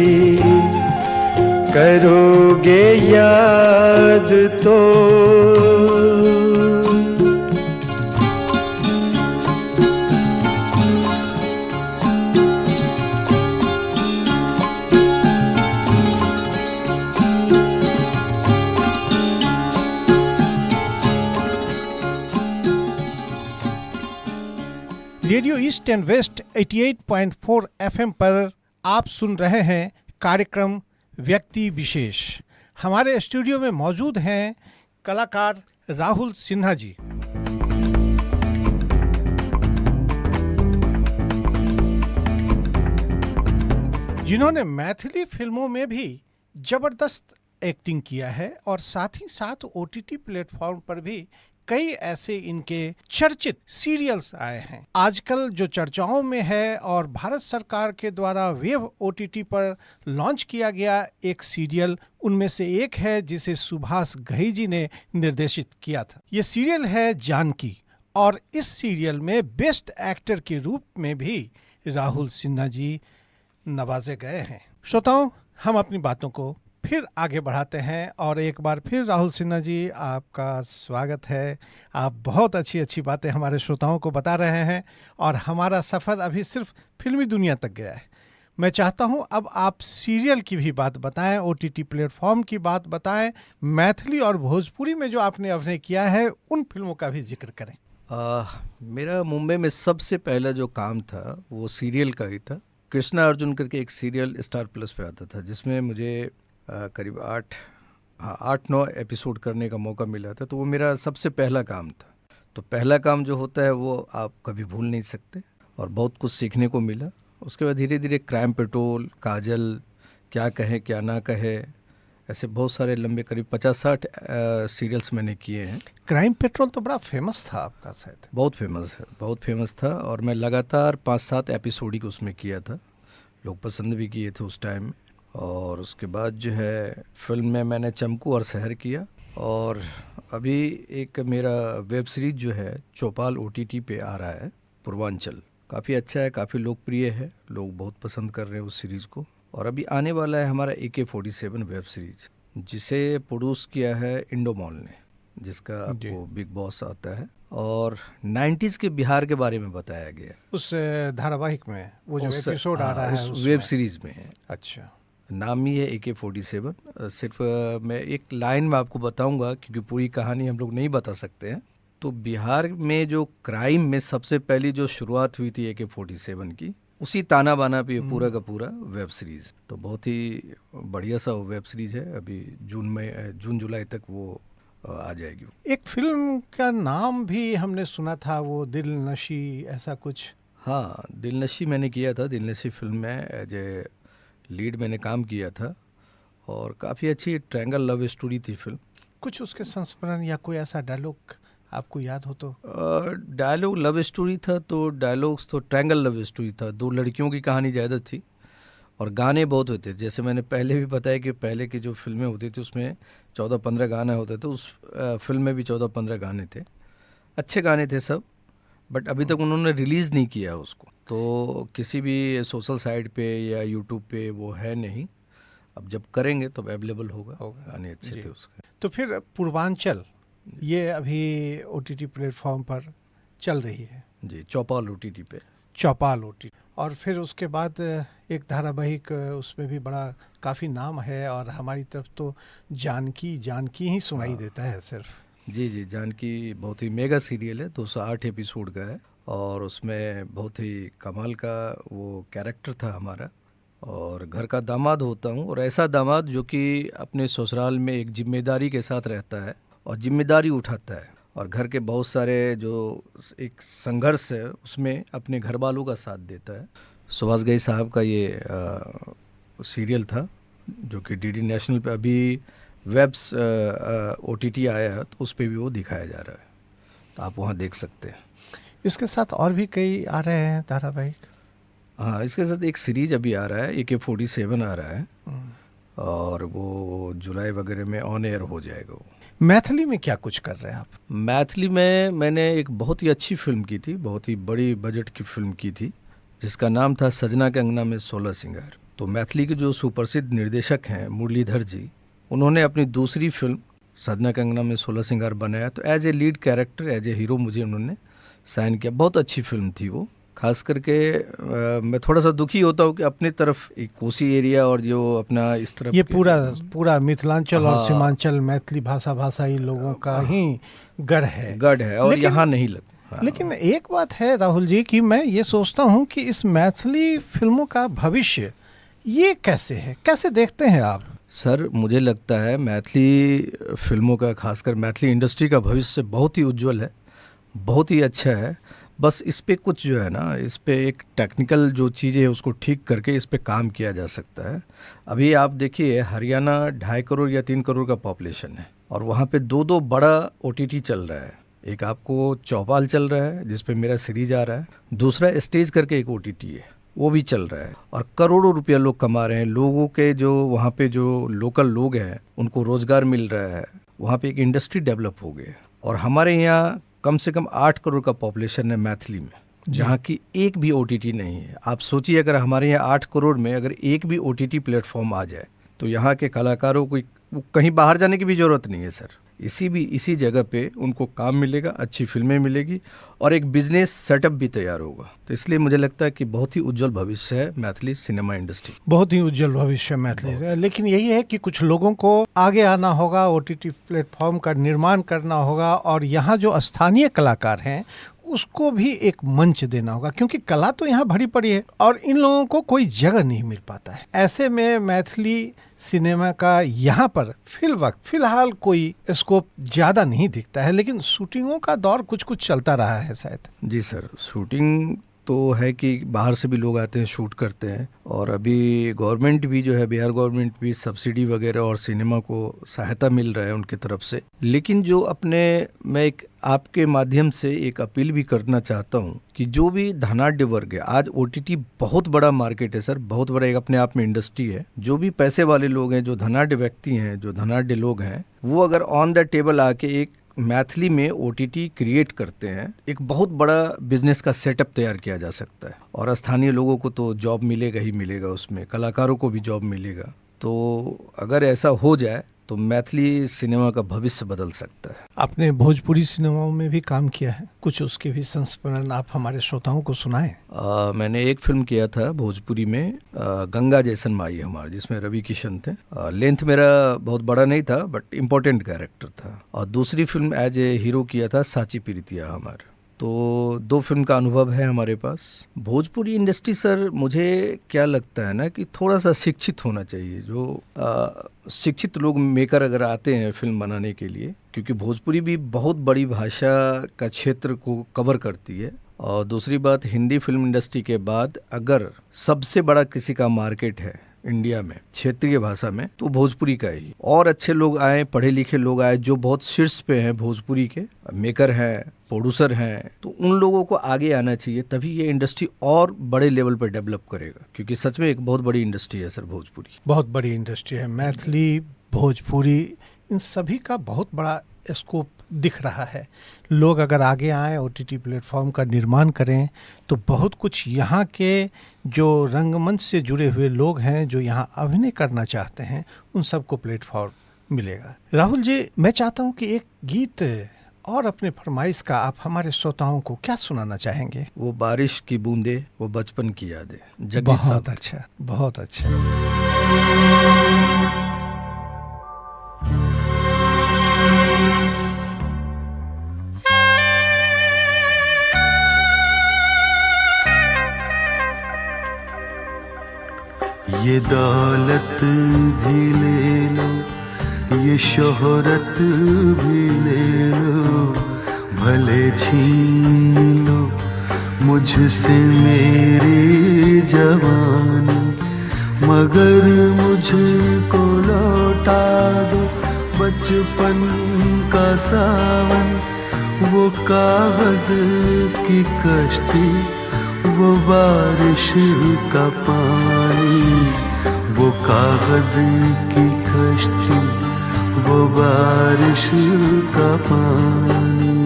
करोगे याद तो radio east and west 88.4 FM पर आप सुन रहे हैं कार्यक्रम व्यक्ति विशेष। हमारे स्टूडियो में मौजूद हैं कलाकार राहुल सिन्हा जी। जिन्होंने मैथिली फिल्मों में भी जबरदस्त एक्टिंग किया है और साथ ही साथ ओटीटी प्लेटफॉर्म पर भी कई ऐसे इनके चर्चित सीरियल्स आए हैं। आजकल जो चर्चाओं में है और भारत सरकार के द्वारा वेब ओटीटी पर लॉन्च किया गया एक सीरियल उनमें से एक है जिसे सुभाष घई जी ने निर्देशित किया था। ये सीरियल है जानकी और इस सीरियल में बेस्ट एक्टर के रूप में भी राहुल सिन्हा जी नवाजे गए हैं। श्रोताओं, हम अपनी बातों को फिर आगे बढ़ाते हैं और एक बार फिर राहुल सिन्हा जी आपका स्वागत है। आप बहुत अच्छी अच्छी बातें हमारे श्रोताओं को बता रहे हैं और हमारा सफ़र अभी सिर्फ फिल्मी दुनिया तक गया है। मैं चाहता हूं अब आप सीरियल की भी बात बताएं, ओटीटी प्लेटफॉर्म की बात बताएं, मैथिली और भोजपुरी में जो आपने अभिनय किया है उन फिल्मों का भी जिक्र करें। मेरा मुंबई में सबसे पहला जो काम था वो सीरियल का ही था। कृष्णा अर्जुन करके एक सीरियल स्टार प्लस पे आता था जिसमें मुझे करीब 8-9 एपिसोड करने का मौका मिला था। तो वो मेरा सबसे पहला काम था। तो पहला काम जो होता है वो आप कभी भूल नहीं सकते और बहुत कुछ सीखने को मिला। उसके बाद धीरे धीरे क्राइम पेट्रोल, काजल, क्या कहे क्या ना कहे, ऐसे बहुत सारे लंबे करीब 50-60 सीरियल्स मैंने किए हैं। क्राइम पेट्रोल तो बड़ा फेमस था आपका शायद। बहुत फेमस था और मैं लगातार 5-7 एपिसोड ही उसमें किया था। लोग पसंद भी किए थे उस टाइम में। और उसके बाद जो है फिल्म में मैंने चमकू और शहर किया और अभी एक मेरा वेब सीरीज जो है चौपाल ओटीटी पे आ रहा है, पूर्वांचल। काफ़ी अच्छा है, काफ़ी लोकप्रिय है, लोग बहुत पसंद कर रहे हैं उस सीरीज़ को। और अभी आने वाला है हमारा AK-47 वेब सीरीज जिसे प्रोड्यूस किया है इंडोमॉल ने, जिसका आपको बिग बॉस आता है और 90s के बिहार के बारे में बताया गया उस धारावाहिक में। वो जो एपिसोड आ रहा है उस वेब सीरीज में है। अच्छा, नाम ही है AK-47। सिर्फ मैं एक लाइन में आपको बताऊंगा क्योंकि पूरी कहानी हम लोग नहीं बता सकते हैं। तो बिहार में जो क्राइम में सबसे पहली जो शुरुआत हुई थी AK-47 की, उसी ताना बाना पे पूरा का पूरा वेब सीरीज। तो बहुत ही बढ़िया सा वेब सीरीज है। अभी जून जुलाई तक वो आ जाएगी। एक फिल्म का नाम भी हमने सुना था, वो दिल नशी, ऐसा कुछ। हाँ, दिल नशी मैंने किया था। दिल नशी फिल्म में एज ए लीड मैंने काम किया था और काफ़ी अच्छी ट्रायंगल लव स्टोरी थी फिल्म। कुछ उसके संस्मरण या कोई ऐसा डायलॉग आपको याद हो तो? डायलॉग लव स्टोरी था तो डायलॉग्स तो ट्रायंगल लव स्टोरी था। 2 लड़कियों की कहानी ज़्यादा थी और गाने बहुत होते थे। जैसे मैंने पहले भी बताया कि पहले की जो फिल्में होती थी उसमें 14-15 गाने होते थे। उस फिल्म में भी 14-15 गाने थे, अच्छे गाने थे सब। बट अभी तक उन्होंने रिलीज़ नहीं किया उसको, तो किसी भी सोशल साइट पे या यूट्यूब पे वो है नहीं। अब जब करेंगे तब अवेलेबल होगा होगा। गाने अच्छे जी। थे उसके। तो फिर पूर्वांचल ये अभी ओटीटी प्लेटफॉर्म पर चल रही है, जी, चौपाल OTT पे। चौपाल ओटीटी, और फिर उसके बाद एक धारावाहिक उसमें भी बड़ा काफ़ी नाम है, और हमारी तरफ तो जानकी जानकी ही सुनाई देता है सिर्फ। जी जी, जानकी बहुत ही मेगा सीरियल है, 208 एपिसोड का है, और उसमें बहुत ही कमाल का वो कैरेक्टर था हमारा, और घर का दामाद होता हूँ, और ऐसा दामाद जो कि अपने ससुराल में एक जिम्मेदारी के साथ रहता है और जिम्मेदारी उठाता है, और घर के बहुत सारे जो एक संघर्ष है उसमें अपने घर वालों का साथ देता है। सुभाष घई साहब का ये सीरियल था जो कि DD नेशनल पे अभी वेब्स OTT आया है, तो उस पे भी वो दिखाया जा रहा है, तो आप वहाँ देख सकते हैं। इसके साथ और भी कई आ रहे हैं धारावाहिक। हाँ, इसके साथ एक सीरीज अभी आ रहा है, AK-47 आ रहा है, और वो जुलाई वगैरह में ऑन एयर हो जाएगा। वो मैथिली में क्या कुछ कर रहे हैं आप? मैथिली में मैंने एक बहुत ही अच्छी फिल्म की थी, बहुत ही बड़ी बजट की फिल्म की थी, जिसका नाम था सजना के अंगना में 16 सिंगार। तो मैथिली के जो सुप्रसिद्ध निर्देशक हैं मुरलीधर जी, उन्होंने अपनी दूसरी फिल्म सजना के अंगना में 16 सिंगार बनाया, तो as a lead character, as a hero मुझे उन्होंने साइन किया। बहुत अच्छी फिल्म थी वो। खास करके मैं थोड़ा सा दुखी होता हूँ कि अपनी तरफ एक कोसी एरिया और जो अपना इस तरफ ये पूरा मिथिलांचल और हाँ। सीमांचल मैथिली भाषाई लोगों का ही गढ़ है, और लेकिन- यहाँ नहीं लग। हाँ। लेकिन एक बात है राहुल जी कि मैं ये सोचता हूँ कि इस मैथिली फिल्मों का भविष्य ये कैसे है, कैसे देखते हैं आप? सर, मुझे लगता है मैथिली फिल्मों का, खासकर मैथिली इंडस्ट्री का भविष्य बहुत ही उज्जवल है, बहुत ही अच्छा है। बस इस पे कुछ जो है ना, इस पे एक टेक्निकल जो चीज़ें है उसको ठीक करके इस पे काम किया जा सकता है। अभी आप देखिए, हरियाणा 2.5 करोड़ या 3 करोड़ का पॉपुलेशन है, और वहाँ पे 2 बड़ा OTT चल रहा है। एक आपको चौपाल चल रहा है जिस पे मेरा सीरीज आ रहा है, दूसरा स्टेज करके एक OTT है, वो भी चल रहा है, और करोड़ों रुपया लोग कमा रहे हैं। लोगों के जो वहाँ पे जो लोकल लोग हैं उनको रोजगार मिल रहा है, वहाँ पे एक इंडस्ट्री डेवलप हो गई। और हमारे यहाँ कम से कम 8 करोड़ का पॉपुलेशन है मैथिली में, जहाँ की एक भी OTT नहीं है। आप सोचिए, अगर हमारे यहाँ 8 करोड़ में अगर एक भी OTT प्लेटफॉर्म आ जाए तो यहाँ के कलाकारों को कहीं बाहर जाने की भी ज़रूरत नहीं है सर। इसी जगह पे उनको काम मिलेगा, अच्छी फिल्में मिलेगी, और एक बिजनेस सेटअप भी तैयार होगा। तो इसलिए मुझे लगता है कि बहुत ही उज्जवल भविष्य है मैथिली सिनेमा इंडस्ट्री। बहुत ही उज्जवल भविष्य मैथिली से, लेकिन यही है कि कुछ लोगों को आगे आना होगा, OTT प्लेटफॉर्म का निर्माण करना होगा, और यहाँ जो स्थानीय कलाकार हैं उसको भी एक मंच देना होगा, क्योंकि कला तो यहाँ भरी पड़ी है और इन लोगों को कोई जगह नहीं मिल पाता है। ऐसे में मैथिली सिनेमा का यहाँ पर फिलहाल कोई स्कोप ज्यादा नहीं दिखता है, लेकिन शूटिंगों का दौर कुछ चलता रहा है शायद। जी सर, शूटिंग तो है कि बाहर से भी लोग आते हैं, शूट करते हैं, और अभी गवर्नमेंट भी जो है, बिहार गवर्नमेंट भी सब्सिडी वगैरह और सिनेमा को सहायता मिल रहा है उनकी तरफ से। लेकिन जो मैं एक आपके माध्यम से एक अपील भी करना चाहता हूँ कि जो भी धनाढ्य वर्ग है, आज OTT बहुत बड़ा मार्केट है सर, बहुत बड़ा एक अपने आप में इंडस्ट्री है। जो भी पैसे वाले लोग हैं, जो धनाढ्य व्यक्ति हैं, जो धनाढ्य लोग हैं, वो अगर ऑन द टेबल आके एक मैथिली में OTT क्रिएट करते हैं, एक बहुत बड़ा बिजनेस का सेटअप तैयार किया जा सकता है, और स्थानीय लोगों को तो जॉब मिलेगा ही मिलेगा, उसमें कलाकारों को भी जॉब मिलेगा। तो अगर ऐसा हो जाए तो मैथिली सिनेमा का भविष्य बदल सकता है। आपने भोजपुरी सिनेमाओं में भी काम किया है, कुछ उसके भी संस्मरण आप हमारे श्रोताओं को सुनाएं। मैंने एक फिल्म किया था भोजपुरी में, गंगा जैसन माई हमारे, जिसमें रवि किशन थे। लेंथ मेरा बहुत बड़ा नहीं था, बट इम्पोर्टेंट कैरेक्टर था। और दूसरी फिल्म एज ए हीरो किया था साची प्रीतिया हमारे। तो 2 फिल्म का अनुभव है हमारे पास। भोजपुरी इंडस्ट्री सर, मुझे क्या लगता है ना कि थोड़ा सा शिक्षित होना चाहिए। जो शिक्षित लोग मेकर अगर आते हैं फिल्म बनाने के लिए, क्योंकि भोजपुरी भी बहुत बड़ी भाषा का क्षेत्र को कवर करती है। और दूसरी बात, हिंदी फिल्म इंडस्ट्री के बाद अगर सबसे बड़ा किसी का मार्केट है इंडिया में क्षेत्रीय भाषा में, तो भोजपुरी का ही। और अच्छे लोग आए, पढ़े लिखे लोग आए, जो बहुत शीर्ष पे हैं भोजपुरी के, मेकर हैं, प्रोड्यूसर हैं, तो उन लोगों को आगे आना चाहिए, तभी ये इंडस्ट्री और बड़े लेवल पर डेवलप करेगा। क्योंकि सच में एक बहुत बड़ी इंडस्ट्री है सर भोजपुरी, बहुत बड़ी इंडस्ट्री है। मैथिली, भोजपुरी, इन सभी का बहुत बड़ा स्कोप दिख रहा है। लोग अगर आगे आए, OTT प्लेटफॉर्म का निर्माण करें, तो बहुत कुछ यहाँ के जो रंगमंच से जुड़े हुए लोग हैं, जो यहाँ अभिनय करना चाहते हैं, उन सबको प्लेटफॉर्म मिलेगा। राहुल जी, मैं चाहता हूँ कि एक गीत और अपने फरमाइश का आप हमारे श्रोताओं को क्या सुनाना चाहेंगे? वो बारिश की बूंदे, वो बचपन की यादें, जगदीश साहब। बहुत अच्छा, बहुत अच्छा। ये दौलत भी ले लो, ये शोहरत भी ले लो, भले छीन लो मुझसे मेरी जवानी, मगर मुझको लौटा दो बचपन का सावन, वो कागज की कश्ती, वो बारिश का पानी, वो कागज की कश्ती, वो बारिश का पानी।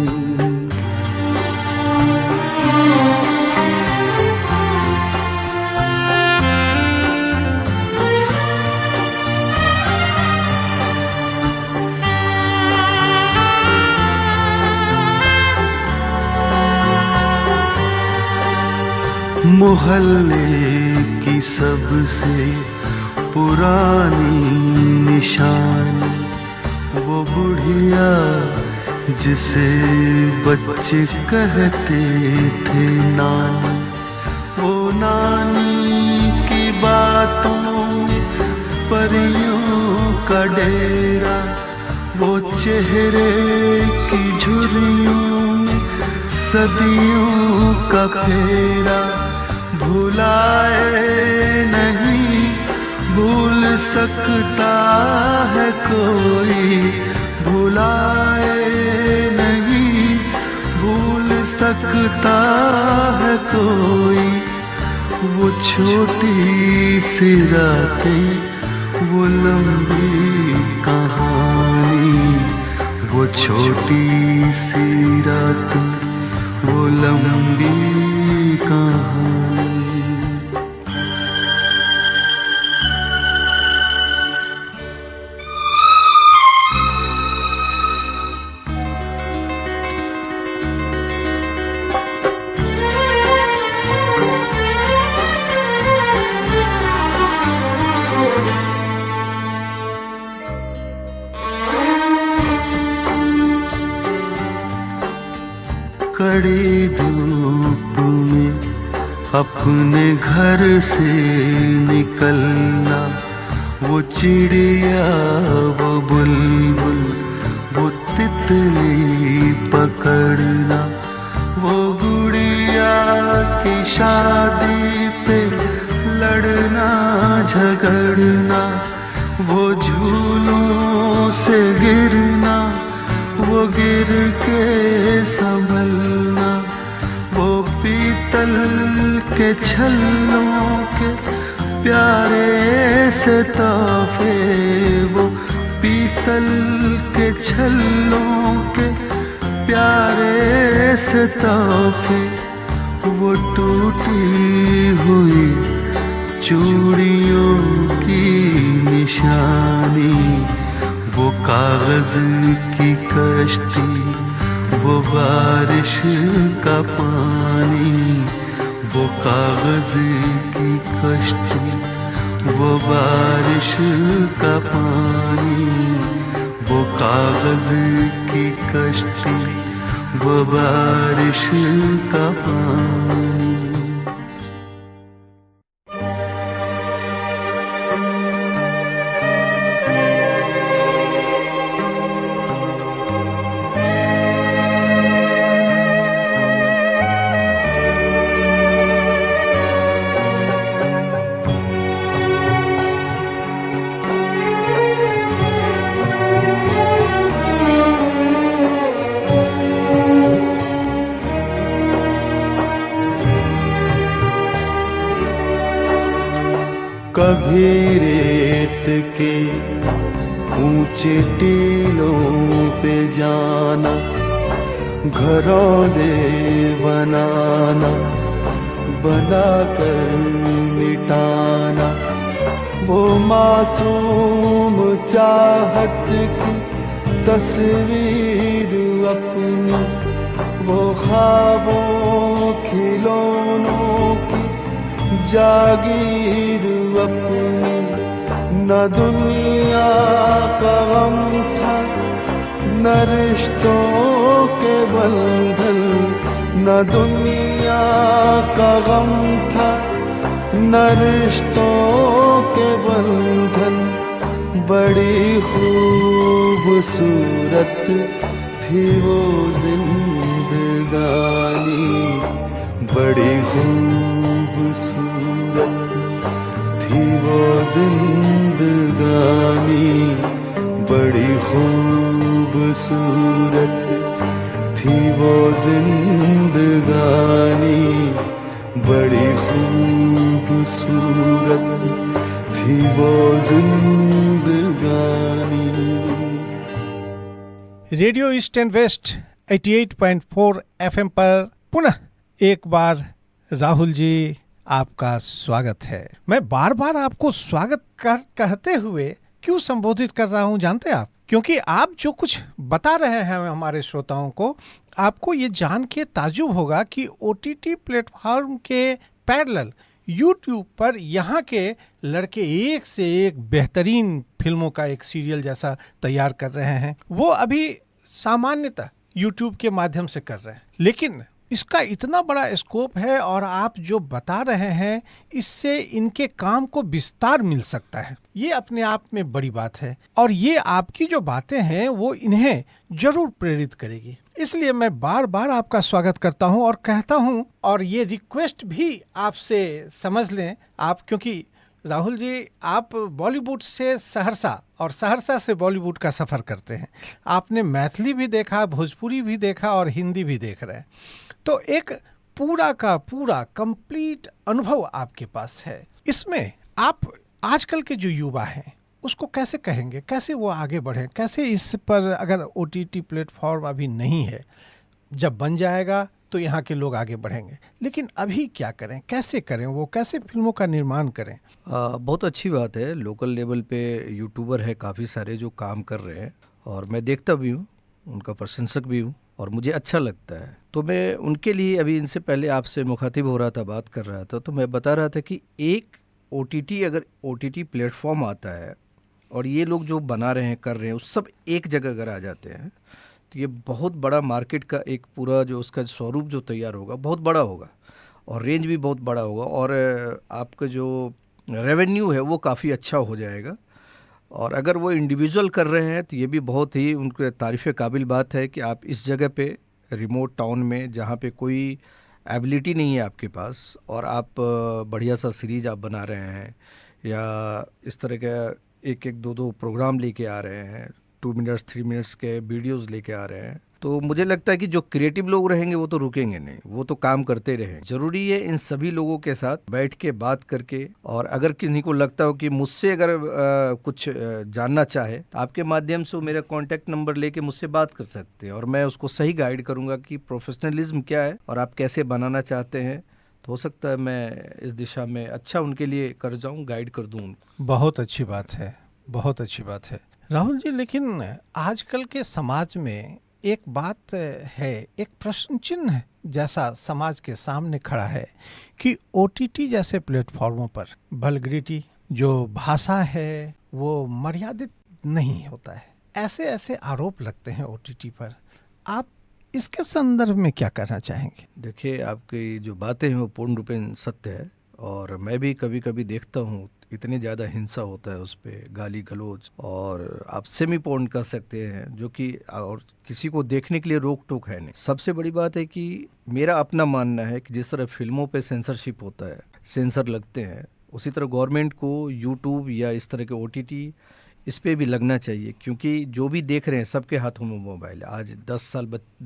मोहल्ले की सबसे पुरानी निशानी, वो बुढ़िया जिसे बच्चे कहते थे नानी, वो नानी की बातों में परियों का डेरा, वो चेहरे की झुर्रियों में सदियों का फेरा, भुलाए नहीं भूल सकता है कोई, भुलाए नहीं भूल सकता है कोई, वो छोटी सी रातें, वो लंबी कहानी, वो छोटी सी रातें, वो लंबी कहानी। कड़ी धूप में अपने घर से निकलना, वो चिड़िया, वो बुलबुल, वो तितली पकड़ना, वो गुड़िया की शादी पे लड़ना झगड़ना, वो झूलों से गिरना, वो गिर के संभलना, वो पीतल के छल्लों के प्यारे से तोहफे, वो पीतल के छल्लों के प्यारे से तोहफे, वो टूटी हुई चूड़ियों की निशानी, वो कागज की कश्ती, वो बारिश का पानी, वो कागज की कश्ती, वो बारिश का पानी, वो कागज की कश्ती, वो बारिश का पानी। कभी रेत के ऊंचे टीलों पे जाना, घरौंदे बनाना, बनाकर मिटाना, वो मासूम चाहत की तस्वीर अपनी, वो ख्वाबों खिलौनों की जागीर अपनी। न दुनिया का गम था, न रिश्तों के बंधन, न दुनिया का गम था, न रिश्तों के बंधन। बड़ी खूबसूरत थी वो जिंदगानी, बड़ी खूबसूरत थी वो जिंदगानी, बड़ी खूबसूरत थी वो जिंदगानी, बड़ी खूबसूरत थी वो जिंदगानी। Radio east and west 88.4 FM पर पुनः एक बार राहुल जी आपका स्वागत है। मैं बार बार आपको स्वागत कहते हुए क्यों संबोधित कर रहा हूं जानते हैं आप? क्योंकि आप जो कुछ बता रहे हैं हमारे श्रोताओं को, आपको ये जान के ताज्जुब होगा कि OTT प्लेटफॉर्म के पैरेलल YouTube पर यहाँ के लड़के एक से एक बेहतरीन फिल्मों का एक सीरियल जैसा तैयार कर रहे हैं। वो अभी सामान्यतः YouTube के माध्यम से कर रहे हैं, लेकिन इसका इतना बड़ा स्कोप है और आप जो बता रहे हैं इससे इनके काम को विस्तार मिल सकता है। ये अपने आप में बड़ी बात है और ये आपकी जो बातें हैं वो इन्हें जरूर प्रेरित करेगी। इसलिए मैं बार बार आपका स्वागत करता हूं और कहता हूं, और ये रिक्वेस्ट भी आपसे समझ लें आप, क्योंकि राहुल जी आप बॉलीवुड से सहरसा और सहरसा से बॉलीवुड का सफ़र करते हैं। आपने मैथिली भी देखा, भोजपुरी भी देखा और हिंदी भी देख रहे हैं, तो एक पूरा का पूरा कंप्लीट अनुभव आपके पास है। इसमें आप आजकल के जो युवा हैं उसको कैसे कहेंगे, कैसे वो आगे बढ़े, कैसे इस पर, अगर OTT प्लेटफॉर्म अभी नहीं है, जब बन जाएगा तो यहाँ के लोग आगे बढ़ेंगे, लेकिन अभी क्या करें, कैसे करें, वो कैसे फिल्मों का निर्माण करें? बहुत अच्छी बात है। लोकल लेवल पे यूट्यूबर है काफ़ी सारे जो काम कर रहे हैं और मैं देखता भी हूँ, उनका प्रशंसक भी हूँ और मुझे अच्छा लगता है। तो मैं उनके लिए अभी इनसे पहले आपसे मुखातिब हो रहा था, बात कर रहा था, तो मैं बता रहा था कि एक OTT, अगर OTT प्लेटफॉर्म आता है और ये लोग जो बना रहे हैं, कर रहे हैं, उस सब एक जगह अगर आ जाते हैं तो ये बहुत बड़ा मार्केट का एक पूरा जो उसका स्वरूप जो तैयार होगा बहुत बड़ा होगा और रेंज भी बहुत बड़ा होगा और आपका जो रेवेन्यू है वो काफ़ी अच्छा हो जाएगा। और अगर वो इंडिविजुअल कर रहे हैं तो ये भी बहुत ही उनके तारीफ़ काबिल बात है कि आप इस जगह पे रिमोट टाउन में, जहाँ पे कोई एबिलिटी नहीं है आपके पास, और आप बढ़िया सा सीरीज़ आप बना रहे हैं या इस तरह का एक दो प्रोग्राम लेके आ रहे हैं, 2 मिनट्स 3 मिनट्स के वीडियोस लेके आ रहे हैं, तो मुझे लगता है कि जो क्रिएटिव लोग रहेंगे वो तो रुकेंगे नहीं, वो तो काम करते रहेंगे। जरूरी है इन सभी लोगों के साथ बैठ के बात करके, और अगर किसी को लगता हो कि मुझसे अगर कुछ जानना चाहे तो आपके माध्यम से वो मेरा कॉन्टैक्ट नंबर लेके मुझसे बात कर सकते हैं और मैं उसको सही गाइड करूँगा कि प्रोफेशनलिज्म क्या है और आप कैसे बनाना चाहते हैं। तो हो सकता है मैं इस दिशा में अच्छा उनके लिए कर जाऊँ, गाइड कर दूँ। बहुत अच्छी बात है, बहुत अच्छी बात है राहुल जी। लेकिन आजकल के समाज में एक बात है, एक प्रश्न चिन्ह जैसा समाज के सामने खड़ा है कि OTT जैसे प्लेटफॉर्मों पर वल्गैरिटी जो भाषा है वो मर्यादित नहीं होता है, ऐसे ऐसे आरोप लगते हैं OTT पर। आप इसके संदर्भ में क्या कहना चाहेंगे? देखिए, आपकी जो बातें हैं वो पूर्ण रूपेण सत्य है और मैं भी कभी कभी देखता हूँ इतने ज़्यादा हिंसा होता है उस पर, गाली गलौज, और आप सेमी पोर्न कर सकते हैं जो कि, और किसी को देखने के लिए रोक टोक है नहीं। सबसे बड़ी बात है कि मेरा अपना मानना है कि जिस तरह फिल्मों पे सेंसरशिप होता है, सेंसर लगते हैं, उसी तरह गवर्नमेंट को यूट्यूब या इस तरह के OTT इस पे भी लगना चाहिए, क्योंकि जो भी देख रहे हैं सबके हाथों में मोबाइल है। आज 10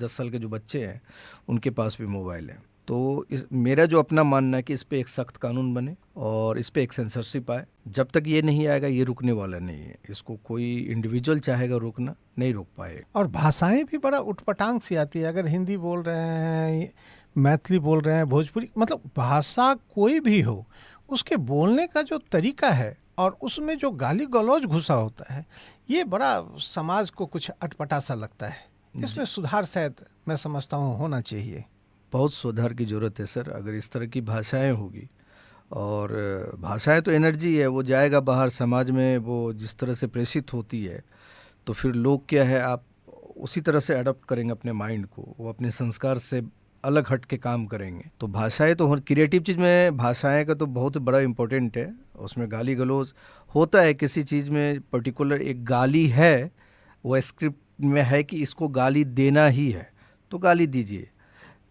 साल के जो बच्चे हैं उनके पास भी मोबाइल है तो मेरा जो अपना मानना है कि इस पे एक सख्त कानून बने और इस पे एक सेंसरशिप आए। जब तक ये नहीं आएगा ये रुकने वाला नहीं है। इसको कोई इंडिविजुअल चाहेगा रोकना, नहीं रोक पाएगा। और भाषाएं भी बड़ा उटपटांग सी आती है। अगर हिंदी बोल रहे हैं, मैथिली बोल रहे हैं, भोजपुरी, मतलब भाषा कोई भी हो, उसके बोलने का जो तरीका है और उसमें जो गाली गलौज घुसा होता है, ये बड़ा समाज को कुछ अटपटा सा लगता है। इसमें सुधार शायद मैं समझता हूँ होना चाहिए। बहुत सुधार की ज़रूरत है सर। अगर इस तरह की भाषाएं होगी, और भाषाएं तो एनर्जी है, वो जाएगा बाहर समाज में, वो जिस तरह से प्रेषित होती है तो फिर लोग क्या है, आप उसी तरह से अडॉप्ट करेंगे अपने माइंड को, वो अपने संस्कार से अलग हट के काम करेंगे। तो भाषाएं तो क्रिएटिव चीज़ में भाषाएं का तो बहुत बड़ा इम्पोर्टेंट है। उसमें गाली गलौज होता है, किसी चीज़ में पर्टिकुलर एक गाली है, वो स्क्रिप्ट में है कि इसको गाली देना ही है तो गाली दीजिए,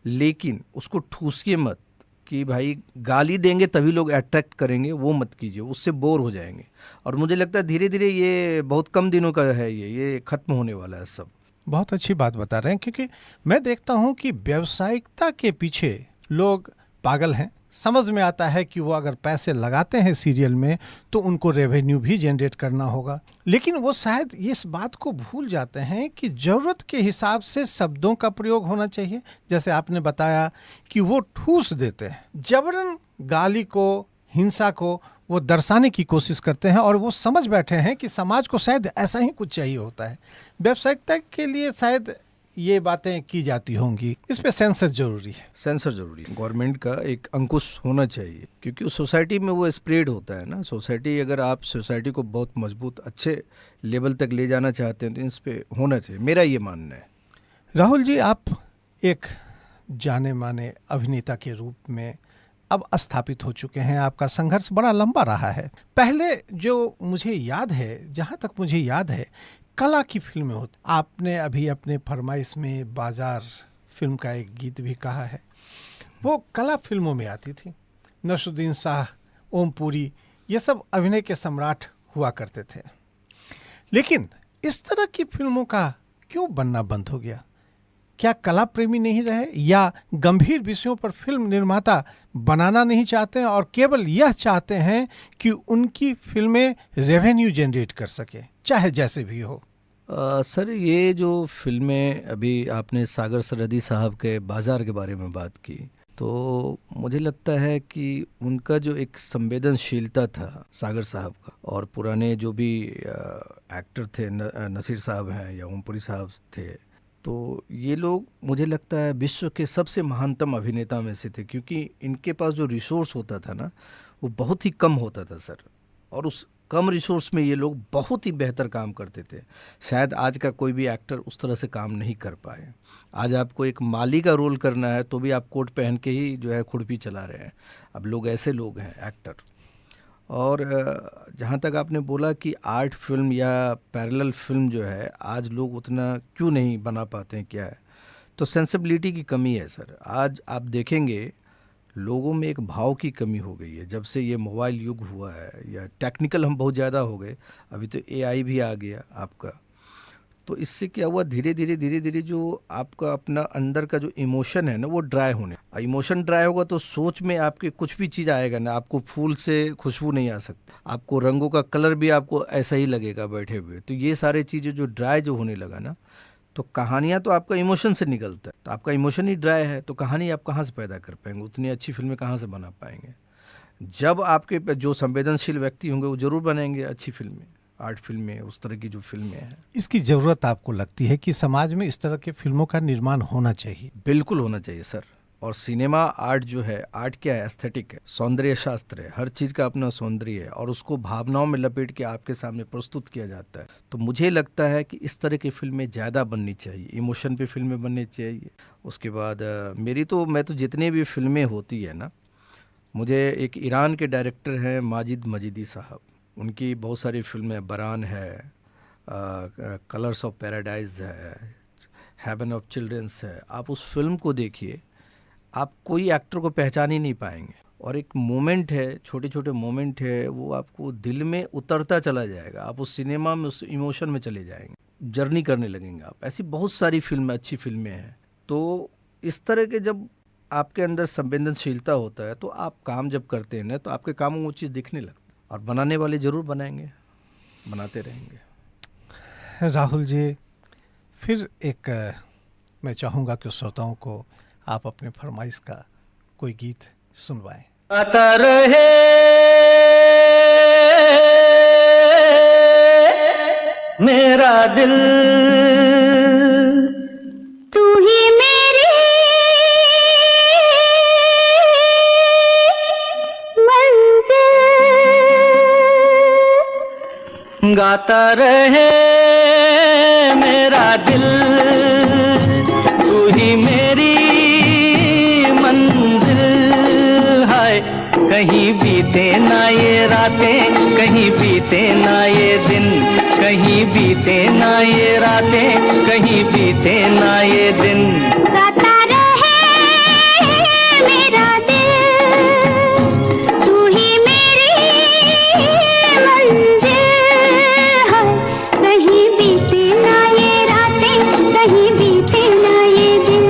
लेकिन उसको ठूसिए मत कि भाई गाली देंगे तभी लोग अट्रैक्ट करेंगे, वो मत कीजिए, उससे बोर हो जाएंगे। और मुझे लगता है धीरे धीरे ये बहुत कम दिनों का है, ये खत्म होने वाला है सब। बहुत अच्छी बात बता रहे हैं, क्योंकि मैं देखता हूं कि व्यावसायिकता के पीछे लोग पागल हैं। समझ में आता है कि वो अगर पैसे लगाते हैं सीरियल में तो उनको रेवेन्यू भी जनरेट करना होगा, लेकिन वो शायद इस बात को भूल जाते हैं कि ज़रूरत के हिसाब से शब्दों का प्रयोग होना चाहिए। जैसे आपने बताया कि वो ठूस देते हैं, जबरन गाली को, हिंसा को वो दर्शाने की कोशिश करते हैं, और वो समझ बैठे हैं कि समाज को शायद ऐसा ही कुछ चाहिए होता है। व्यावसायिकता के लिए शायद ये बातें की जाती होंगी। इस पे सेंसर जरूरी है। सेंसर जरूरी है। गवर्नमेंट का एक अंकुश होना चाहिए, क्योंकि उस सोसाइटी में वो स्प्रेड होता है ना। सोसाइटी, अगर आप सोसाइटी को बहुत मजबूत अच्छे लेवल तक ले जाना चाहते हैं तो इस पे होना चाहिए, मेरा ये मानना है। राहुल जी, आप एक जाने माने अभिनेता के रूप में अब स्थापित हो चुके हैं। आपका संघर्ष बड़ा लंबा रहा है। पहले जो मुझे याद है, जहाँ तक मुझे याद है, कला की फिल्में होती। आपने अभी अपने फरमाइश में बाजार फिल्म का एक गीत भी कहा है, वो कला फिल्मों में आती थी। नसरुद्दीन शाह, ओम पुरी, ये सब अभिनय के सम्राट हुआ करते थे। लेकिन इस तरह की फिल्मों का क्यों बनना बंद हो गया? क्या कला प्रेमी नहीं रहे, या गंभीर विषयों पर फिल्म निर्माता बनाना नहीं चाहते हैं और केवल यह चाहते हैं कि उनकी फिल्में रेवेन्यू जनरेट कर सके, चाहे जैसे भी हो? सर, ये जो फिल्में अभी आपने सागर सरहदी साहब के बाजार के बारे में बात की, तो मुझे लगता है कि उनका जो एक संवेदनशीलता था सागर साहब का, और पुराने जो भी एक्टर थे, नसीर साहब हैं या ओमपुरी साहब थे, तो ये लोग मुझे लगता है विश्व के सबसे महानतम अभिनेता में से थे, क्योंकि इनके पास जो रिसोर्स होता था ना, वो बहुत ही कम होता था सर। और उस कम रिसोर्स में ये लोग बहुत ही बेहतर काम करते थे। शायद आज का कोई भी एक्टर उस तरह से काम नहीं कर पाए। आज आपको एक माली का रोल करना है तो भी आप कोट पहन के ही जो है खुरपी चला रहे हैं। अब लोग ऐसे लोग हैं एक्टर। और जहाँ तक आपने बोला कि आर्ट फिल्म या पैरेलल फिल्म जो है आज लोग उतना क्यों नहीं बना पाते हैं, क्या है, तो सेंसिबिलिटी की कमी है सर। आज आप देखेंगे लोगों में एक भाव की कमी हो गई है। जब से ये मोबाइल युग हुआ है, या टेक्निकल हम बहुत ज़्यादा हो गए, अभी तो एआई भी आ गया आपका, तो इससे क्या हुआ, धीरे धीरे जो आपका अपना अंदर का जो इमोशन है ना, वो ड्राई होने। इमोशन ड्राई होगा तो सोच में आपके कुछ भी चीज़ आएगा ना। आपको फूल से खुशबू नहीं आ सकती, आपको रंगों का कलर भी आपको ऐसा ही लगेगा बैठे हुए। तो ये सारे चीज़ें जो ड्राई जो होने लगा ना, तो कहानियाँ तो आपका इमोशन से निकलता है। तो आपका इमोशन ही ड्राई है तो कहानी आप कहाँ से पैदा कर पाएंगे, उतनी अच्छी फिल्में कहाँ से बना पाएंगे। जब आपके जो संवेदनशील व्यक्ति होंगे वो जरूर बनेंगे अच्छी फिल्में, आर्ट फिल्में, उस तरह की जो फिल्में हैं। इसकी ज़रूरत आपको लगती है कि समाज में इस तरह के फिल्मों का निर्माण होना चाहिए? बिल्कुल होना चाहिए सर। और सिनेमा आर्ट जो है, आर्ट क्या है, एस्थेटिक है, सौंदर्य शास्त्र है, हर चीज़ का अपना सौंदर्य है, और उसको भावनाओं में लपेट के आपके सामने प्रस्तुत किया जाता है। तो मुझे लगता है कि इस तरह की फिल्में ज़्यादा बननी चाहिए, इमोशन पे फिल्में बननी चाहिए। उसके बाद मैं तो जितनी भी फिल्में होती है ना, मुझे एक ईरान के डायरेक्टर हैं माजिद मजीदी साहब, उनकी बहुत सारी फिल्में, बरान है, कलर्स ऑफ पैराडाइज है, हेवन ऑफ चिल्ड्रंस है। आप उस फिल्म को देखिए, आप कोई एक्टर को पहचान ही नहीं पाएंगे। और एक मोमेंट है, छोटे छोटे मोमेंट है, वो आपको दिल में उतरता चला जाएगा। आप उस सिनेमा में, उस इमोशन में चले जाएंगे, जर्नी करने लगेंगे आप। ऐसी बहुत सारी फिल्में, अच्छी फिल्में हैं। तो इस तरह के जब आपके अंदर संवेदनशीलता होता है तो आप काम जब करते हैं ना तो आपके कामों में वो चीज़ दिखने लगती है, और बनाने वाले ज़रूर बनाएंगे, बनाते रहेंगे। राहुल जी, फिर एक मैं चाहूँगा कि श्रोताओं को आप अपने फरमाइश का कोई गीत सुनवाएं। आता रहे मेरा दिल, तू ही मेरी मंजिल, गाता रहे मेरा दिल, तू ही मेरी मंजिल। हाय कहीं बीते ना ये रातें, कहीं बीते ना ये दिन, कहीं बीते ना ये रातें, कहीं बीते ना ये दिन। गाता रहे मेरा दिल, तू ही मेरी मंजिल। हाय कहीं बीते ना ये रातें, कहीं बीते ना ये दिन,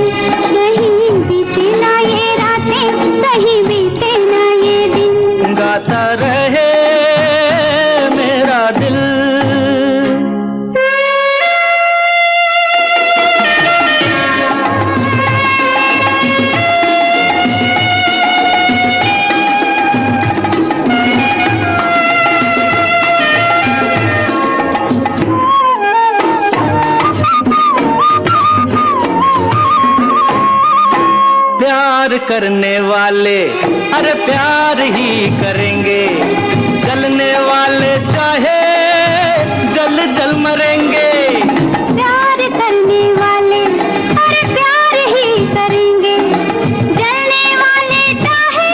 कहीं बीते ना ये रातें, कहीं बीते ना ये दिन। गाता रहे मेरा दिल। प्यार करने वाले अरे प्यार ही करेंगे, जलने वाले चाहे जल जल मरेंगे। प्यार करने वाले अरे प्यार ही करेंगे, जलने वाले चाहे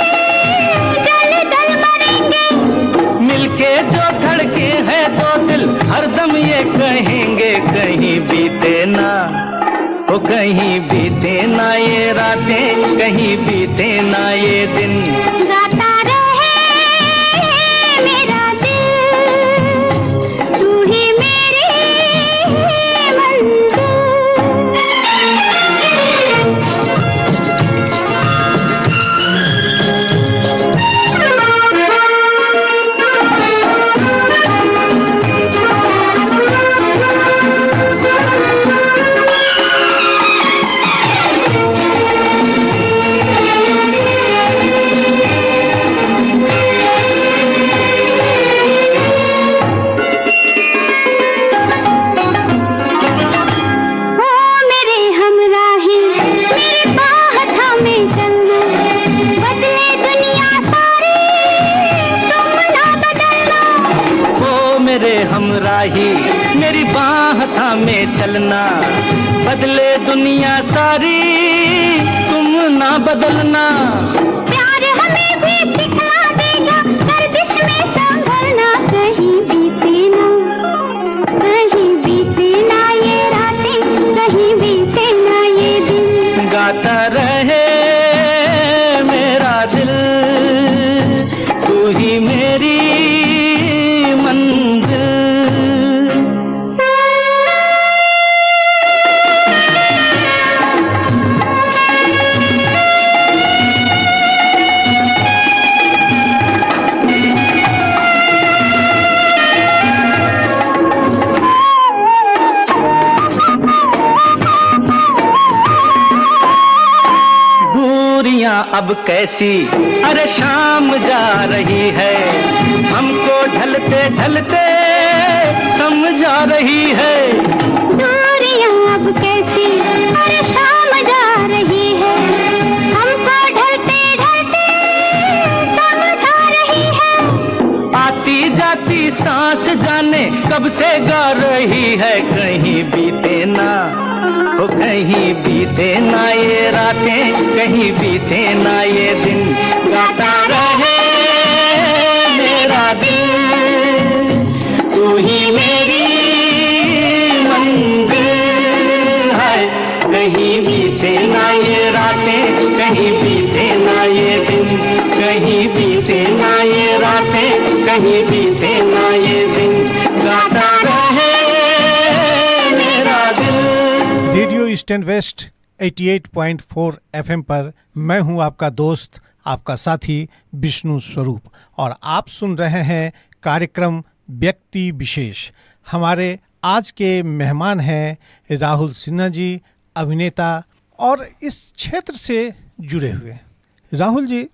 जल जल मरेंगे। मिलके जो धड़के हैं दो दिल, हरदम ये कहेंगे कहीं बीते ना, ओ कहीं बीते ना ये रातें, कहीं बीते ना ये दिन। गाता रहे मेरा दिल, तू ही मेरी हमराही मेरी बाह थामे चलना, बदले दुनिया सारी तुम ना बदलना। प्यार हमें भी सिखला देगा, गर्दिश में संभलना, कहीं बीते ना, कहीं बीते ना ये रातें, कहीं बीते ना ये दिन। गाता रहे मेरा दिल, तू ही मेरी मंजिल। अब कैसी अरे शाम जा रही है, हमको ढलते ढलते समझा रही है। दूरियां अब कैसी अरे शाम जा रही है, हमको ढलते ढलते समझा रही है। आती जाती सांस जाने कब से गा रही है, कहीं बीते ना, ओ कहीं बीते ना ये रातें, कहीं बीते ना ये दिन। गाता रहे मेरा दिल, तू ही मेरी मंजिल है। कहीं बीते ना ये रातें, कहीं बीते ना ये दिन, कहीं बीते ना ये रातें, कहीं बीते ना ये दिन। गाता रहे मेरा दिल। Radio east and west 88.4 FM पर मैं हूं आपका दोस्त, आपका साथी विष्णु स्वरूप, और आप सुन रहे हैं कार्यक्रम व्यक्ति विशेष। हमारे आज के मेहमान हैं राहुल सिन्हा जी, अभिनेता और इस क्षेत्र से जुड़े हुए। राहुल जी,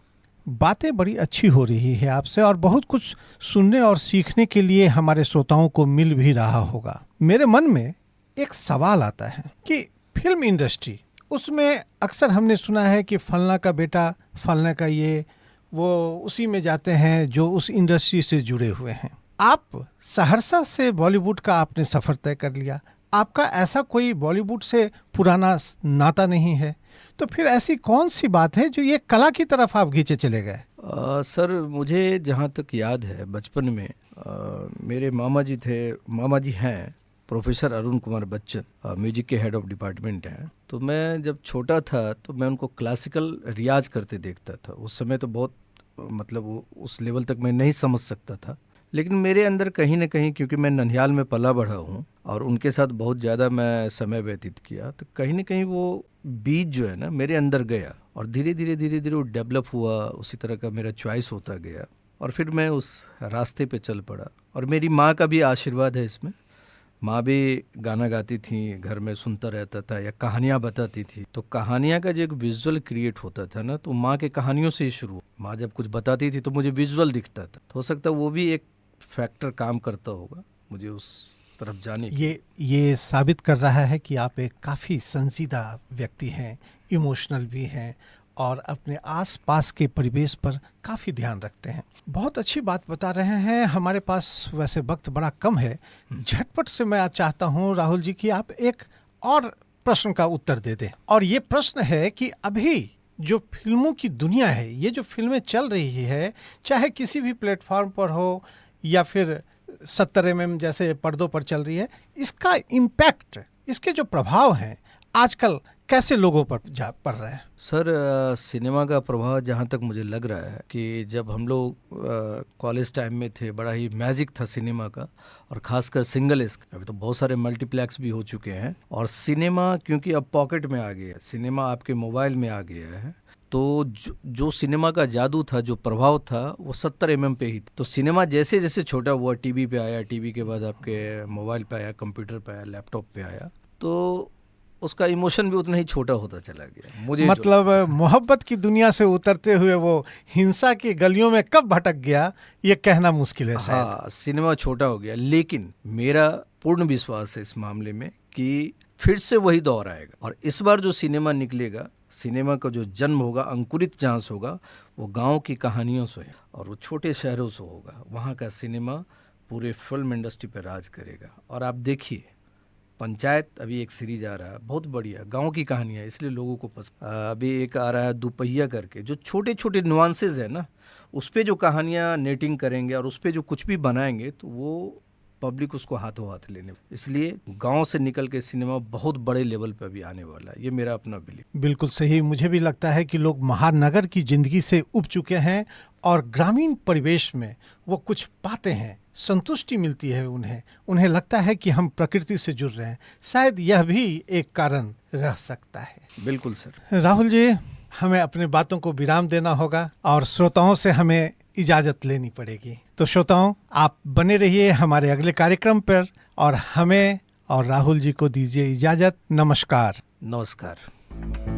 बातें बड़ी अच्छी हो रही है आपसे और बहुत कुछ सुनने और सीखने के लिए हमारे श्रोताओं को मिल भी रहा होगा। मेरे मन में एक सवाल आता है कि फिल्म इंडस्ट्री, उसमें अक्सर हमने सुना है कि फलना का बेटा, फलना का ये वो, उसी में जाते हैं जो उस इंडस्ट्री से जुड़े हुए हैं। आप सहरसा से बॉलीवुड का आपने सफ़र तय कर लिया। आपका ऐसा कोई बॉलीवुड से पुराना नाता नहीं है, तो फिर ऐसी कौन सी बात है जो ये कला की तरफ आप खींचे चले गए? सर, मुझे जहाँ तक याद है बचपन में मेरे मामा जी थे, मामा जी हैं प्रोफेसर अरुण कुमार बच्चन, म्यूजिक के हेड ऑफ डिपार्टमेंट हैं। तो मैं जब छोटा था तो मैं उनको क्लासिकल रियाज करते देखता था। उस समय तो बहुत मतलब उस लेवल तक मैं नहीं समझ सकता था, लेकिन मेरे अंदर कहीं ना कहीं, क्योंकि मैं ननिहाल में पला बढ़ा हूँ और उनके साथ बहुत ज़्यादा मैं समय व्यतीत किया, तो कहीं ना कहीं वो बीज जो है ना मेरे अंदर गया और धीरे धीरे वो डेवलप हुआ। उसी तरह का मेरा चॉइस होता गया और फिर मैं उस रास्ते पे चल पड़ा। और मेरी माँ का भी आशीर्वाद है इसमें। माँ भी गाना गाती थी, घर में सुनता रहता था या कहानियाँ बताती थी। तो कहानियाँ का जो एक विजुअल क्रिएट होता था ना, तो माँ के कहानियों से ही शुरू। माँ जब कुछ बताती थी तो मुझे विजुअल दिखता था। तो हो सकता है वो भी एक फैक्टर काम करता होगा मुझे उस तरफ जाने की। ये साबित कर रहा है कि आप एक काफ़ी संजीदा व्यक्ति हैं, इमोशनल भी हैं और अपने आसपास के परिवेश पर काफ़ी ध्यान रखते हैं। बहुत अच्छी बात बता रहे हैं। हमारे पास वैसे वक्त बड़ा कम है, झटपट से मैं आज चाहता हूँ राहुल जी कि आप एक और प्रश्न का उत्तर दे दें। और ये प्रश्न है कि अभी जो फिल्मों की दुनिया है, ये जो फिल्में चल रही है, चाहे किसी भी प्लेटफॉर्म पर हो या फिर 70 mm जैसे पर्दों पर चल रही है, इसका इम्पैक्ट, इसके जो प्रभाव हैं आजकल कैसे लोगों पर पड़ रहे हैं? सर, सिनेमा का प्रभाव जहाँ तक मुझे लग रहा है कि जब हम लोग कॉलेज टाइम में थे, बड़ा ही मैजिक था सिनेमा का, और ख़ासकर सिंगल स्क्रीन। अभी तो बहुत सारे मल्टीप्लेक्स भी हो चुके हैं और सिनेमा क्योंकि अब पॉकेट में आ गया है, सिनेमा आपके मोबाइल में आ गया है। तो जो सिनेमा का जादू था, जो प्रभाव था, वो 70 mm पे ही था। तो सिनेमा जैसे जैसे छोटा हुआ, टीवी पे आया, टीवी के बाद आपके मोबाइल पे आया, कंप्यूटर पे आया, लैपटॉप पे आया, तो उसका इमोशन भी उतना ही छोटा होता चला गया। मुझे मतलब मोहब्बत की दुनिया से उतरते हुए वो हिंसा की गलियों में कब भटक गया, ये कहना मुश्किल है शायद। हाँ, सिनेमा छोटा हो गया, लेकिन मेरा पूर्ण विश्वास है इस मामले में कि फिर से वही दौर आएगा। और इस बार जो सिनेमा निकलेगा, सिनेमा का जो जन्म होगा, अंकुरित जहाँ से होगा, वो गांव की कहानियों से और वो छोटे शहरों से होगा। वहाँ का सिनेमा पूरे फिल्म इंडस्ट्री पर राज करेगा। और आप देखिए, पंचायत अभी एक सीरीज आ रहा है, बहुत बढ़िया, गांव की कहानियाँ, इसलिए लोगों को पसंद। अभी एक आ रहा है दुपहिया करके, जो छोटे छोटे नुआंसेस है ना, उस पर जो कहानियाँ नेटिंग करेंगे और उस पर जो कुछ भी बनाएंगे, तो वो पब्लिक उसको हाथों हाथ लेने। इसलिए गांव से निकल के सिनेमा बहुत बड़े लेवल पे भी आने वाला है, ये मेरा अपना बिलीफ। बिल्कुल सही। मुझे भी लगता है कि लोग महानगर की जिंदगी से उब चुके हैं और ग्रामीण परिवेश में वो कुछ पाते हैं, संतुष्टि मिलती है उन्हें लगता है कि हम प्रकृति से जुड़ रहे हैं। शायद यह भी एक कारण रह सकता है। बिल्कुल सर। राहुल जी, हमें अपने बातों को विराम देना होगा और श्रोताओं से हमें इजाजत लेनी पड़ेगी। तो श्रोताओं, आप बने रहिए हमारे अगले कार्यक्रम पर और हमें और राहुल जी को दीजिए इजाजत। नमस्कार। नमस्कार।